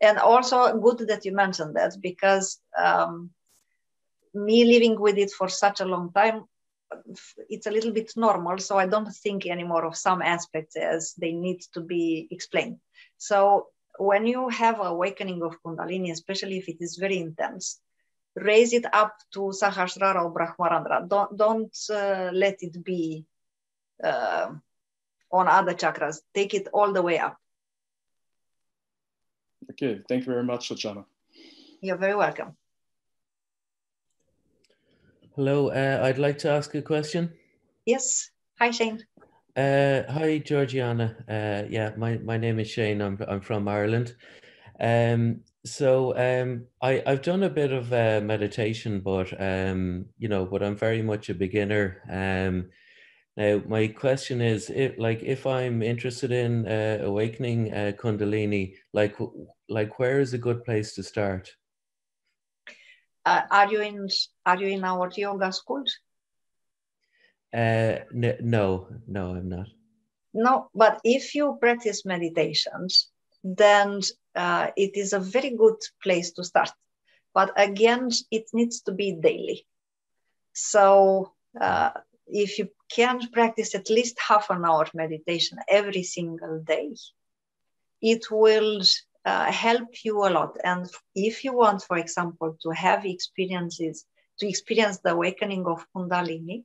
and also good that you mentioned that, because me living with it for such a long time, it's a little bit normal. So I don't think anymore of some aspects as they need to be explained. So when you have awakening of Kundalini, especially if it is very intense, raise it up to Sahasrara or Brahmarandra. Don't let it be on other chakras. Take it all the way up. Okay, thank you very much, Georgiana. You're very welcome. Hello, I'd like to ask a question. Yes. Hi, Shane. Hi, Georgiana. Yeah, my name is Shane. I'm from Ireland. So I've done a bit of meditation, but but I'm very much a beginner. Now my question is, if I'm interested in awakening Kundalini, like where is a good place to start? Are you in our yoga school? No, I'm not. No, but if you practice meditations, then it is a very good place to start. But again, it needs to be daily. So if you can practice at least half an hour meditation every single day, it will help you a lot. And if you want, for example, to have experience the awakening of Kundalini,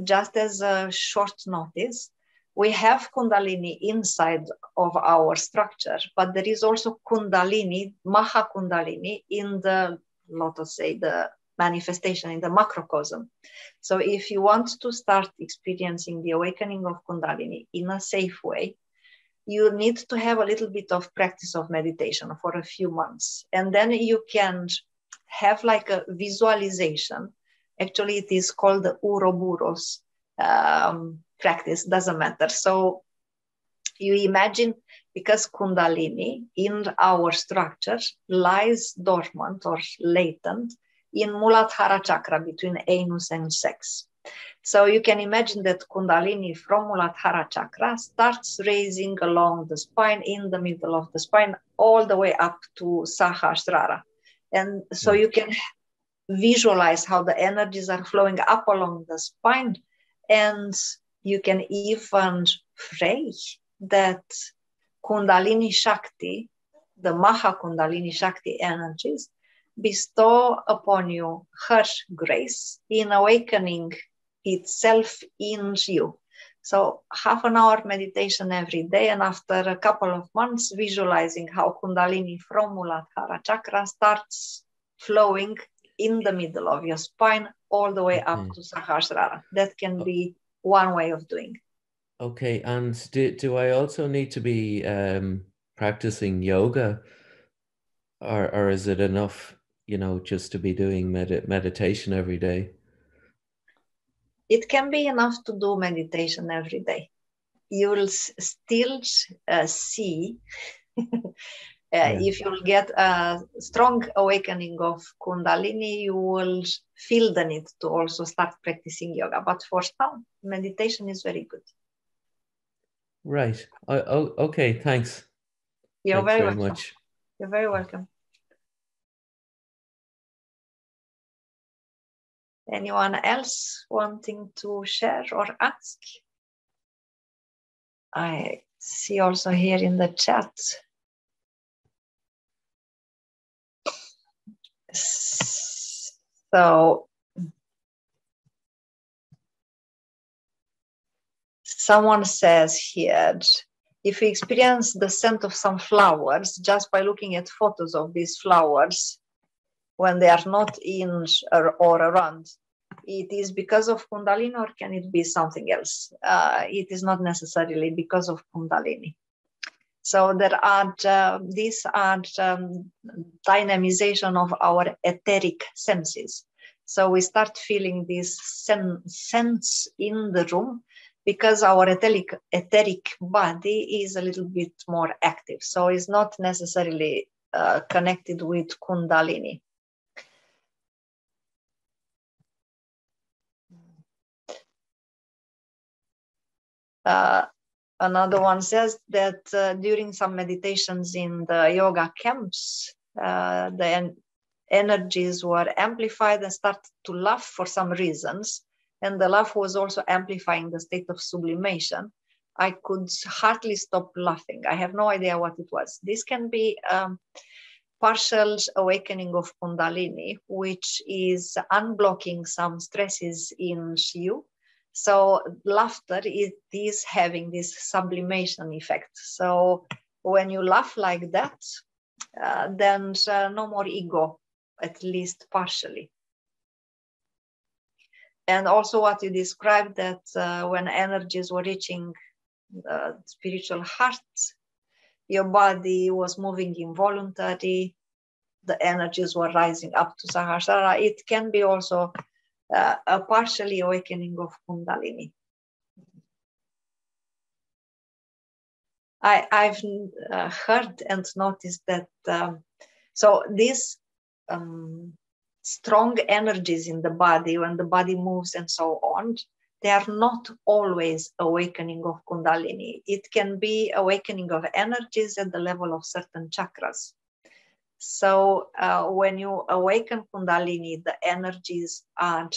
just as a short notice, we have Kundalini inside of our structure, but there is also Kundalini, Maha Kundalini in the, let us say, the manifestation in the macrocosm. So if you want to start experiencing the awakening of Kundalini in a safe way, you need to have a little bit of practice of meditation for a few months. And then you can have like a visualization. Actually, it is called the Ouroboros practice, doesn't matter. So you imagine, because Kundalini in our structure lies dormant or latent in Muladhara chakra between anus and sex. So you can imagine that Kundalini from Muladhara chakra starts raising along the spine, in the middle of the spine, all the way up to Sahasrara. And so you can visualize how the energies are flowing up along the spine, and you can even pray that Kundalini Shakti, the Maha Kundalini Shakti energies, bestow upon you her grace in awakening itself in you. So half an hour meditation every day, and after a couple of months, visualizing how Kundalini from Muladhara chakra starts flowing in the middle of your spine all the way up to Sahasrara. That can be one way of doing. Okay, and do I also need to be practicing yoga, or is it enough, just to be doing meditation every day? It can be enough to do meditation every day. You will still see if you'll get a strong awakening of Kundalini, you will feel the need to also start practicing yoga. But for some, meditation is very good. Right. Okay, thanks. You're Thanks very very welcome. much. You're very welcome. Anyone else wanting to share or ask? I see also here in the chat. So someone says here, if we experience the scent of some flowers just by looking at photos of these flowers when they are not in or around, it is because of Kundalini, or can it be something else? It is not necessarily because of Kundalini. So there are these are dynamization of our etheric senses. So we start feeling this sense in the room because our etheric body is a little bit more active. So it's not necessarily connected with Kundalini. Another one says that during some meditations in the yoga camps, the energies were amplified and started to laugh for some reasons. And the laugh was also amplifying the state of sublimation. I could hardly stop laughing. I have no idea what it was. This can be partial awakening of Kundalini, which is unblocking some stresses in you. So laughter is having this sublimation effect. So when you laugh like that, then no more ego, at least partially. And also what you described, that when energies were reaching the spiritual heart, your body was moving involuntarily, the energies were rising up to Sahasrara. It can be also a partially awakening of Kundalini. I've heard and noticed that, so these strong energies in the body, when the body moves and so on, they are not always awakening of Kundalini. It can be awakening of energies at the level of certain chakras. So when you awaken Kundalini, the energies are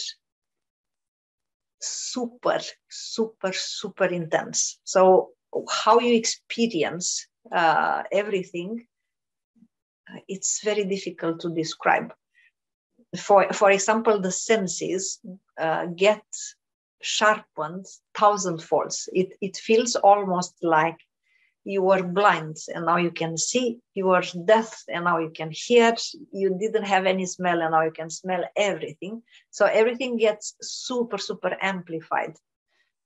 super, super, super intense. So how you experience everything, it's very difficult to describe. For example, the senses get sharpened thousandfold. It feels almost like you were blind and now you can see, you were deaf and now you can hear, you didn't have any smell and now you can smell everything. So everything gets super, super amplified.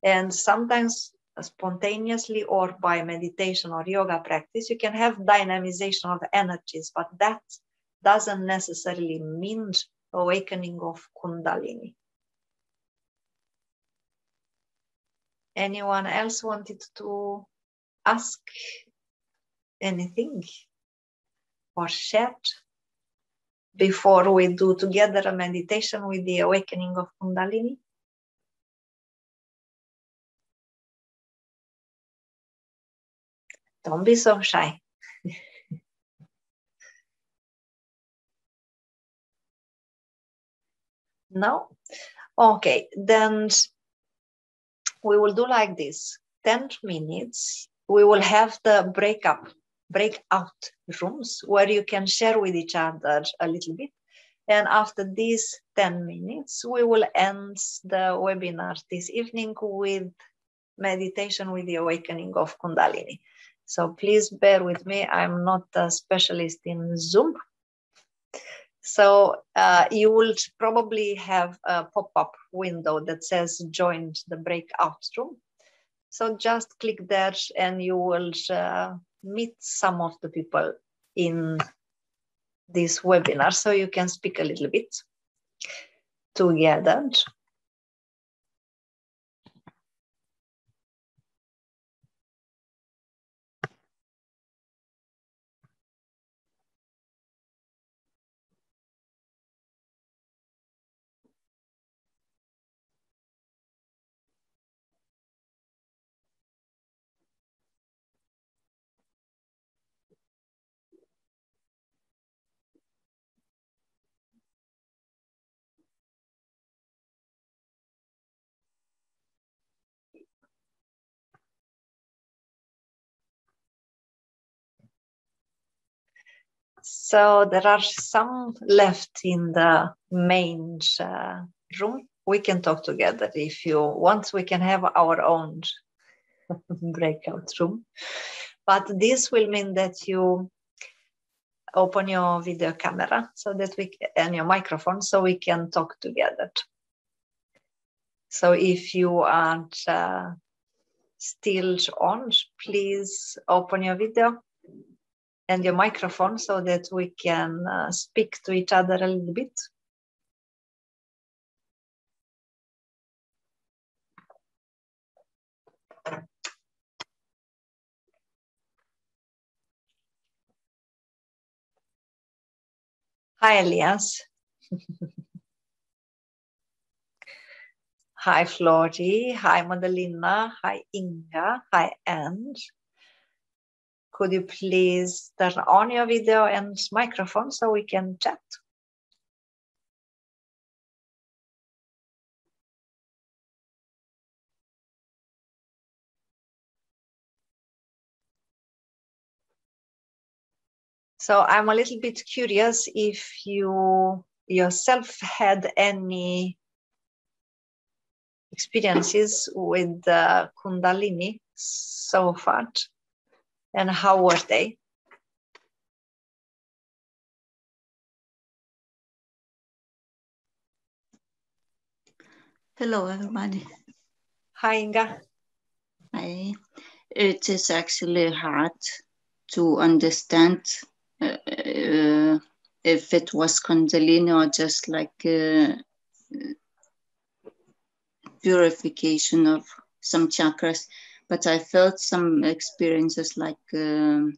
And sometimes spontaneously or by meditation or yoga practice, you can have dynamization of energies, but that doesn't necessarily mean awakening of Kundalini. Anyone else wanted to ask anything or share before we do together a meditation with the awakening of Kundalini? Don't be so shy. No? Okay, then we will do like this. 10 minutes, we will have the breakout rooms where you can share with each other a little bit. And after these 10 minutes, we will end the webinar this evening with meditation with the awakening of Kundalini. So please bear with me. I'm not a specialist in Zoom. So you will probably have a pop-up window that says join the breakout room. So just click there and you will meet some of the people in this webinar, so you can speak a little bit together. So there are some left in the main room. We can talk together if you want. We can have our own breakout room. But this will mean that you open your video camera so that and your microphone so we can talk together. So if you aren't still on, please open your video and your microphone so that we can speak to each other a little bit. Hi, Elias. Hi, Flori. Hi, Madalena. Hi, Inga. Hi, Anne. Could you please turn on your video and microphone so we can chat? So I'm a little bit curious if you yourself had any experiences with Kundalini so far, and how were they? Hello, everybody. Hi, Inga. Hi. It is actually hard to understand if it was Kundalini or just like purification of some chakras. But I felt some experiences like I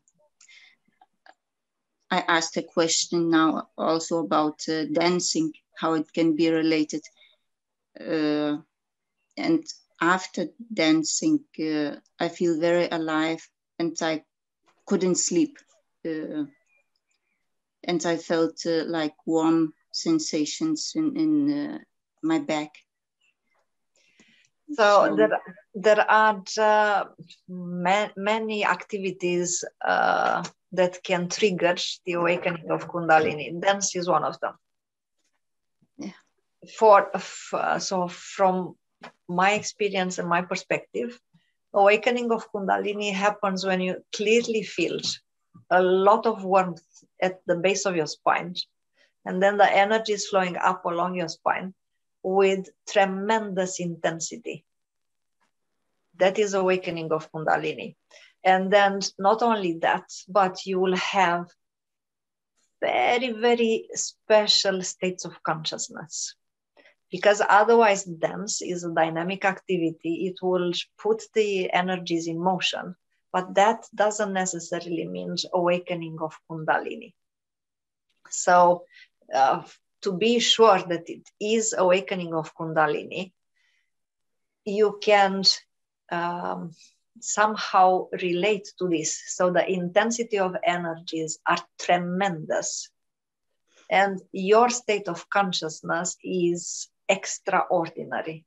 asked a question now also about dancing, how it can be related. And after dancing, I feel very alive and I couldn't sleep. And I felt like warm sensations in my back. So there are many activities that can trigger the awakening of Kundalini. Dance is one of them. Yeah. So from my experience and my perspective, awakening of Kundalini happens when you clearly feel a lot of warmth at the base of your spine, and then the energy is flowing up along your spine with tremendous intensity. That is awakening of Kundalini. And then not only that, but you will have very, very special states of consciousness. Because otherwise dance is a dynamic activity. It will put the energies in motion, but that doesn't necessarily mean awakening of Kundalini. So to be sure that it is awakening of Kundalini, you can somehow relate to this. So the intensity of energies are tremendous. And your state of consciousness is extraordinary.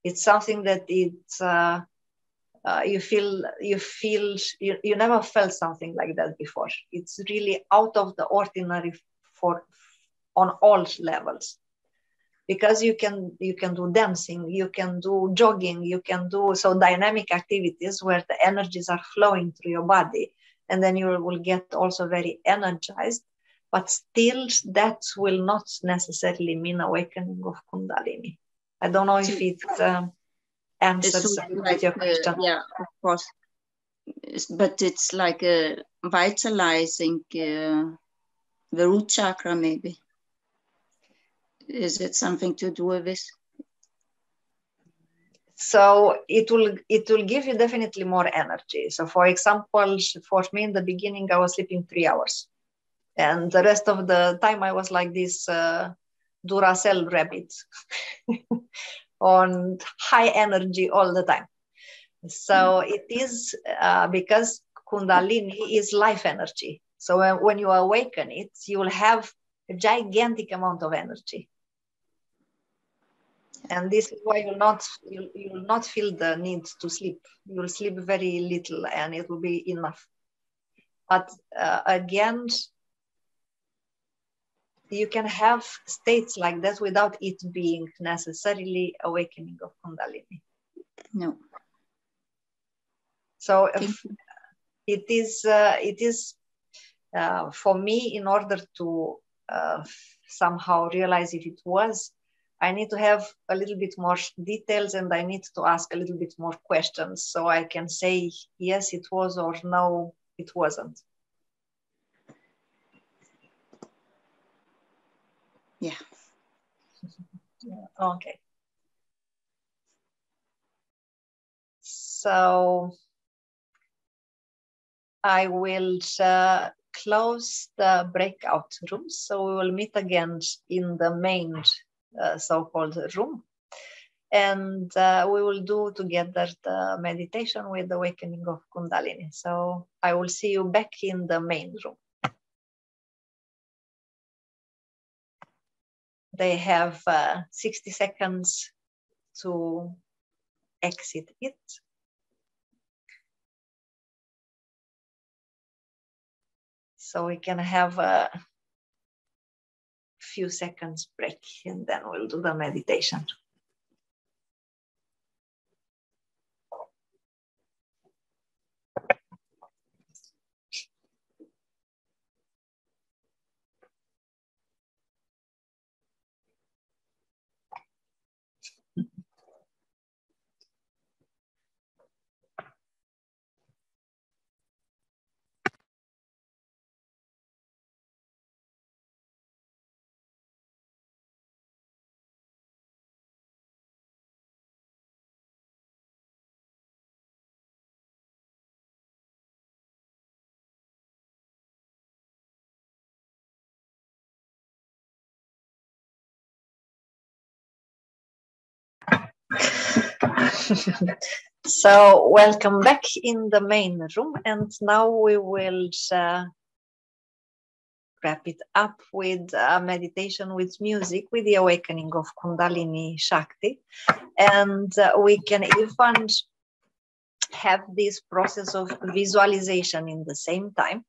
It's something that you never felt something like that before. It's really out of the ordinary on all levels, because you can do dancing, you can do jogging, you can do so dynamic activities where the energies are flowing through your body, and then you will get also very energized. But still, that will not necessarily mean awakening of Kundalini. I don't know if it answers like, your question. Yeah, of course. But it's like vitalizing the root chakra, maybe. Is it something to do with this? So it will give you definitely more energy. So for example, for me in the beginning, I was sleeping 3 hours. And the rest of the time I was like this Duracell rabbit on high energy all the time. So it is because Kundalini is life energy. So when you awaken it, you will have a gigantic amount of energy. And this is why you will not feel the need to sleep. You will sleep very little and it will be enough. But again, you can have states like that without it being necessarily awakening of Kundalini. No. So it is for me, in order to somehow realize if it was, I need to have a little bit more details, and I need to ask a little bit more questions so I can say yes, it was, or no, it wasn't. Yeah. Okay. So I will close the breakout rooms. So we will meet again in the main so-called room. And we will do together the meditation with the awakening of Kundalini. So I will see you back in the main room. They have 60 seconds to exit it. So we can have a few seconds break, and then we'll do the meditation. So welcome back in the main room, and now we will wrap it up with a meditation with music, with the awakening of Kundalini Shakti, and we can even have this process of visualization in the same time.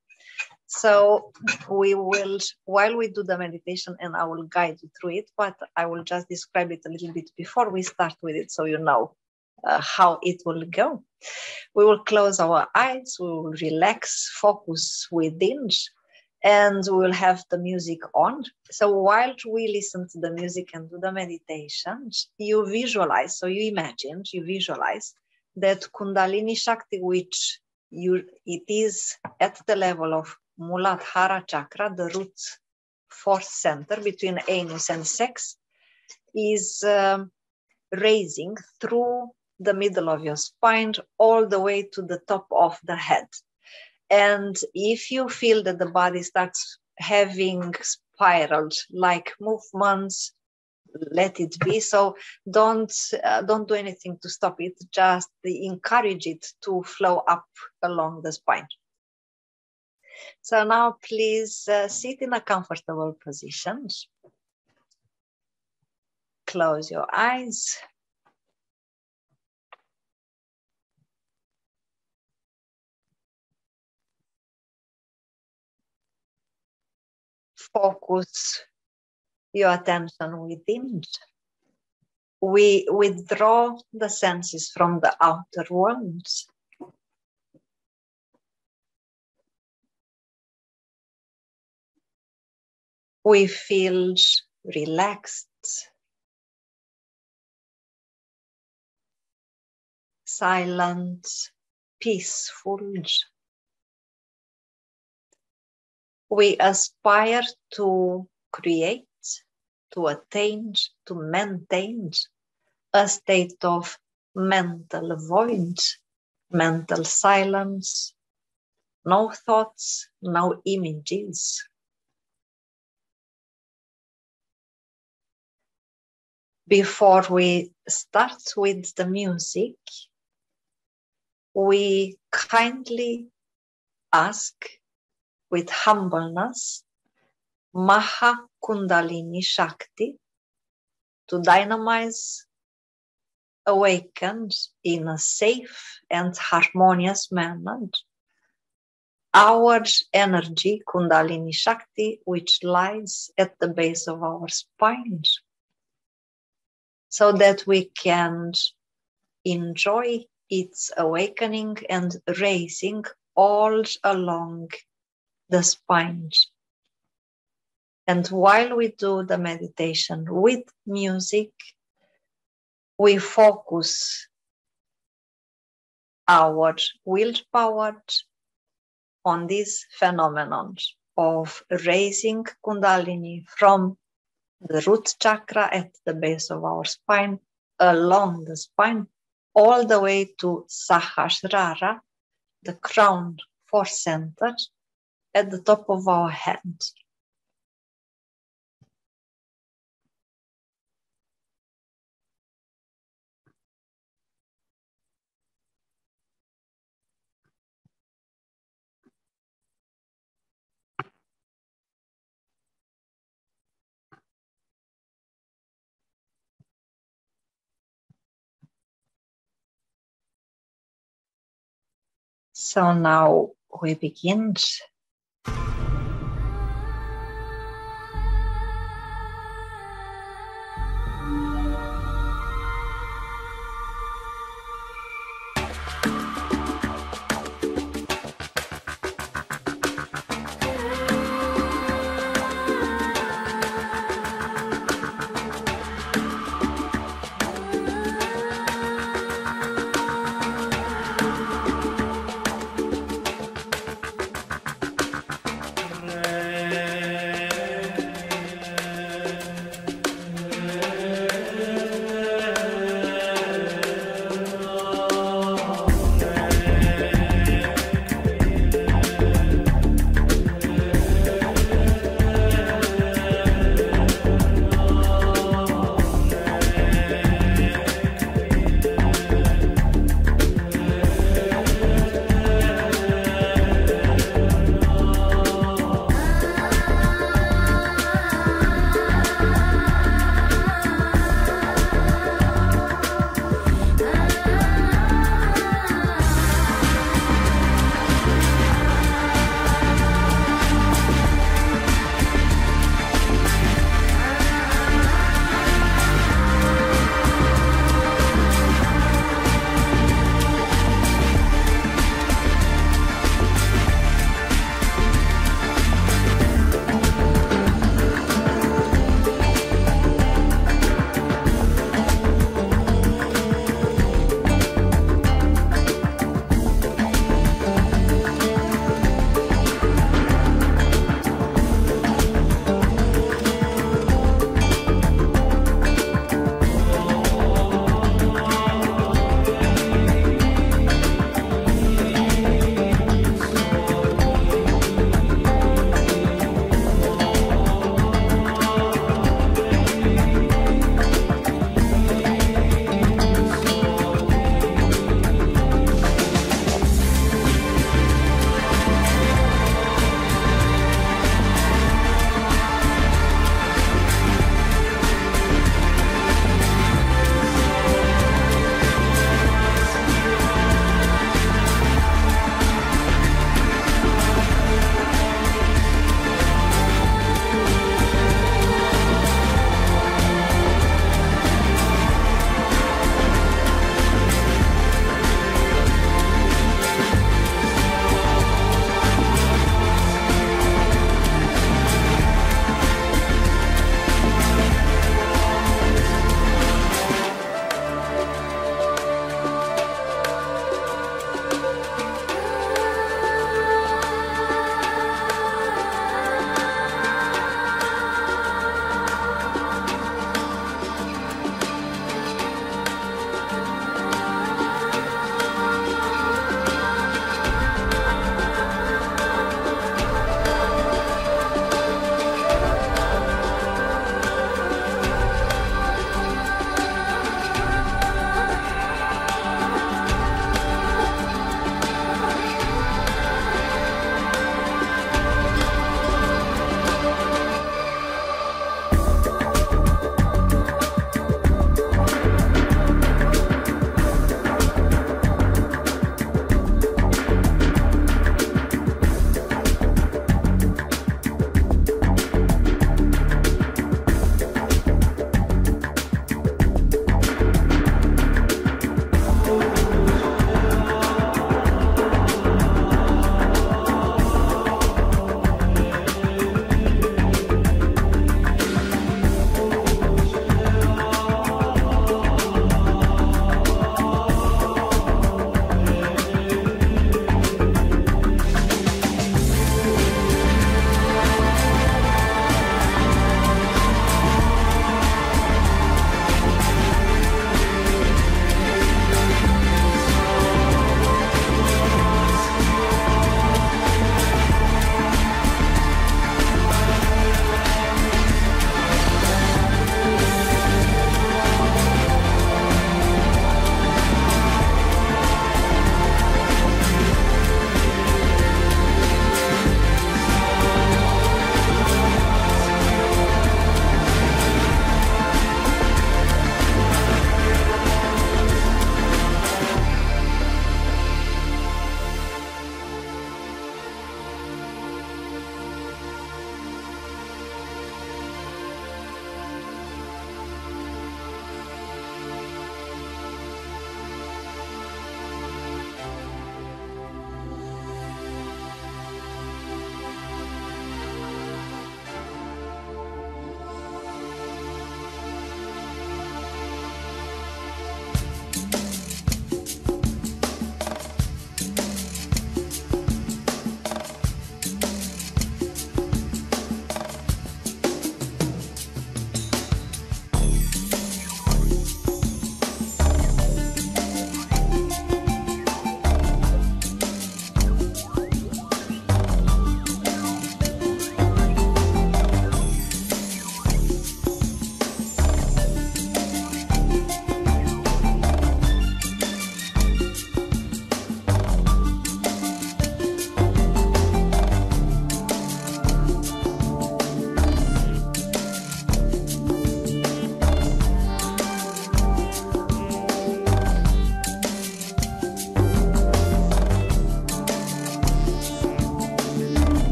So we will, while we do the meditation, and I will guide you through it, but I will just describe it a little bit before we start with it, so you know how it will go. We will close our eyes, we will relax, focus within, and we will have the music on. So while we listen to the music and do the meditation, you visualize, so you imagine, you visualize that Kundalini Shakti, which it is at the level of Muladhara chakra, the root fourth center between anus and sex, is raising through the middle of your spine all the way to the top of the head. And if you feel that the body starts having spiraled like movements, let it be. So don't do anything to stop it, just encourage it to flow up along the spine. So now please sit in a comfortable position. Close your eyes. Focus your attention within. We withdraw the senses from the outer world. We feel relaxed, silent, peaceful. We aspire to create, to attain, to maintain a state of mental void, mental silence, no thoughts, no images. Before we start with the music, we kindly ask with humbleness Maha Kundalini Shakti to dynamize, awaken in a safe and harmonious manner our energy, Kundalini Shakti, which lies at the base of our spine, so that we can enjoy its awakening and raising all along the spine. And while we do the meditation with music, we focus our willpower on this phenomenon of raising Kundalini from the root chakra at the base of our spine, along the spine, all the way to Sahasrara, the crown force center at the top of our head. So now we begin.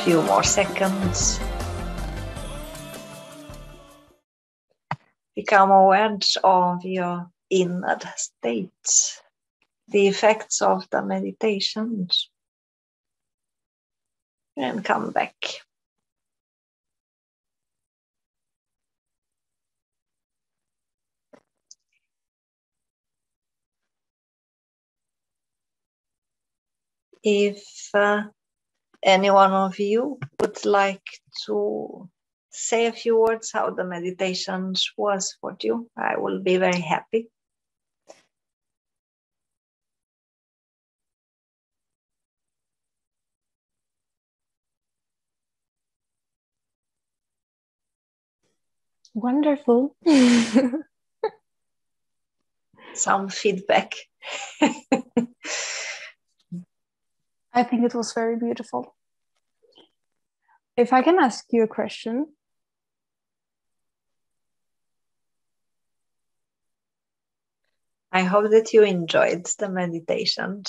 Few more seconds. Become aware of your inner state, the effects of the meditation, and come back. If any one of you would like to say a few words how the meditation was for you, I will be very happy. Wonderful. Some feedback. I think it was very beautiful. If I can ask you a question. I hope that you enjoyed the meditation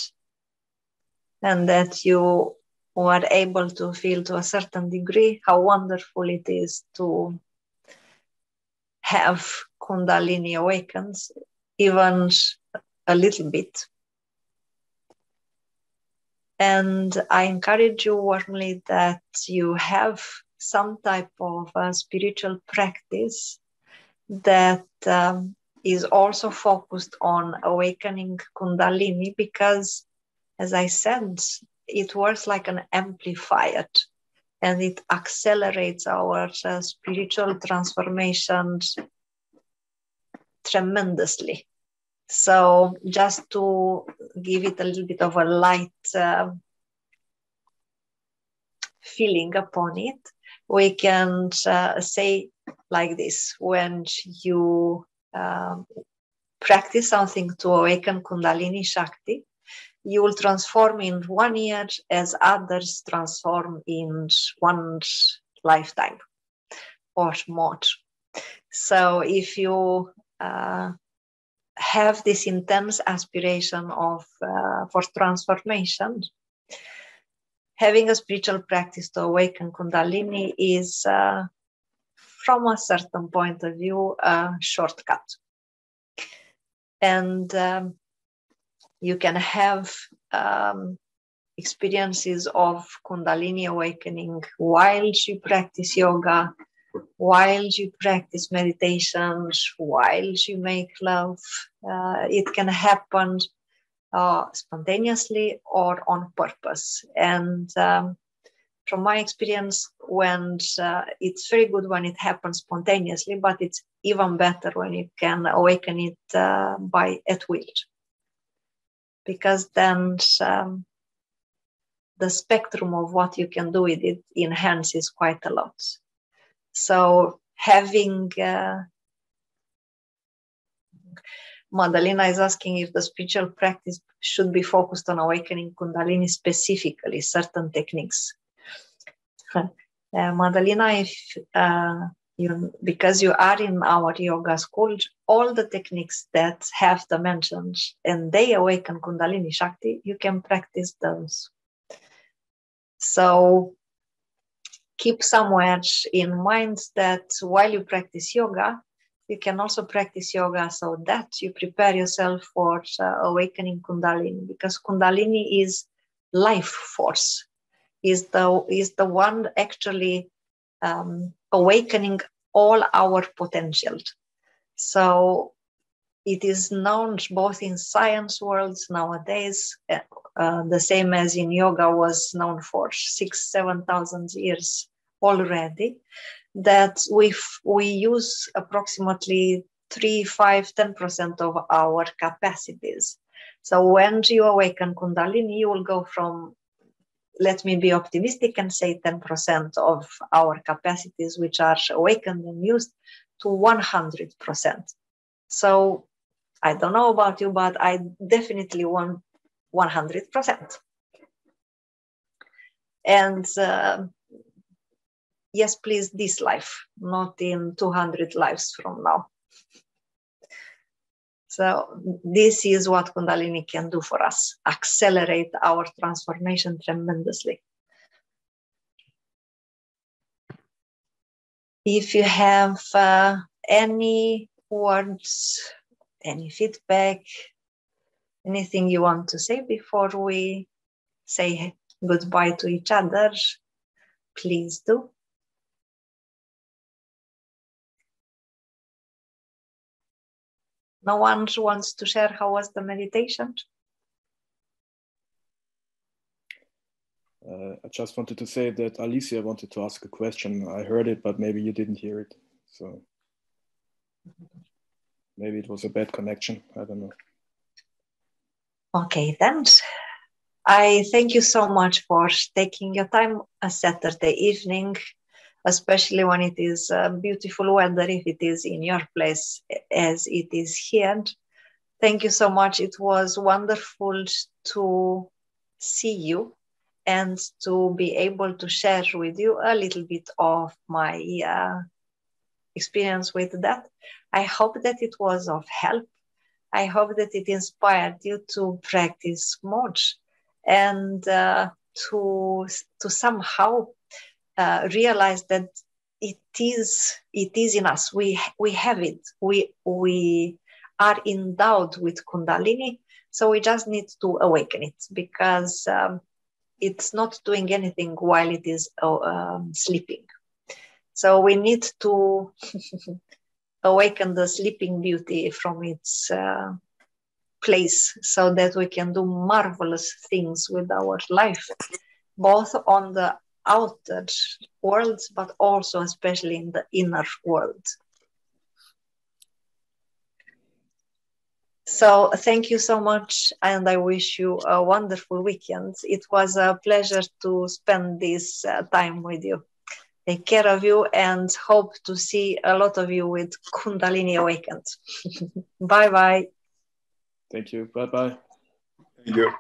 and that you were able to feel to a certain degree how wonderful it is to have Kundalini awakens, even a little bit. And I encourage you warmly that you have some type of spiritual practice that is also focused on awakening Kundalini, because, as I said, it works like an amplifier and it accelerates our spiritual transformations tremendously. So just to give it a little bit of a light feeling upon it, we can say like this: when you practice something to awaken Kundalini Shakti, you will transform in 1 year as others transform in one lifetime or more. So if you have this intense aspiration of for transformation, having a spiritual practice to awaken Kundalini is, from a certain point of view, a shortcut. And you can have experiences of Kundalini awakening while you practice yoga, while you practice meditations, while you make love. It can happen spontaneously or on purpose. And from my experience, when it's very good when it happens spontaneously, but it's even better when you can awaken it at will, because then the spectrum of what you can do with it enhances quite a lot. So having Madalena is asking if the spiritual practice should be focused on awakening Kundalini specifically, certain techniques. Madalena, if because you are in our yoga school, all the techniques that have dimensions and they awaken Kundalini Shakti, you can practice those. So keep somewhere in mind that while you practice yoga, you can also practice yoga so that you prepare yourself for awakening Kundalini, because Kundalini is life force, is the one actually awakening all our potential. So it is known both in science worlds nowadays, the same as in yoga was known for 6,000-7,000 years already, that we use approximately 3-5-10% of our capacities. So when you awaken Kundalini, you will go from, let me be optimistic and say 10% of our capacities which are awakened and used to 100%. So I don't know about you, but I definitely want 100%. And yes, please, this life, not in 200 lives from now. So this is what Kundalini can do for us, accelerate our transformation tremendously. If you have any words, any feedback, anything you want to say before we say goodbye to each other, please do. No one wants to share how was the meditation? I just wanted to say that Alicia wanted to ask a question. I heard it, but maybe you didn't hear it. So maybe it was a bad connection. I don't know. Okay, then. I thank you so much for taking your time a Saturday evening, especially when it is beautiful weather, if it is in your place as it is here. Thank you so much. It was wonderful to see you and to be able to share with you a little bit of my experience with that. I hope that it was of help. I hope that it inspired you to practice more and to somehow realize that it is in us. We have it. We are endowed with Kundalini, so we just need to awaken it, because it's not doing anything while it is sleeping. So we need to awaken the sleeping beauty from its place, so that we can do marvelous things with our life, both on the outer world, but also especially in the inner world. So thank you so much, and I wish you a wonderful weekend. It was a pleasure to spend this time with you. Take care of you, and hope to see a lot of you with Kundalini awakened. Bye-bye. Thank you. Bye-bye. Thank you.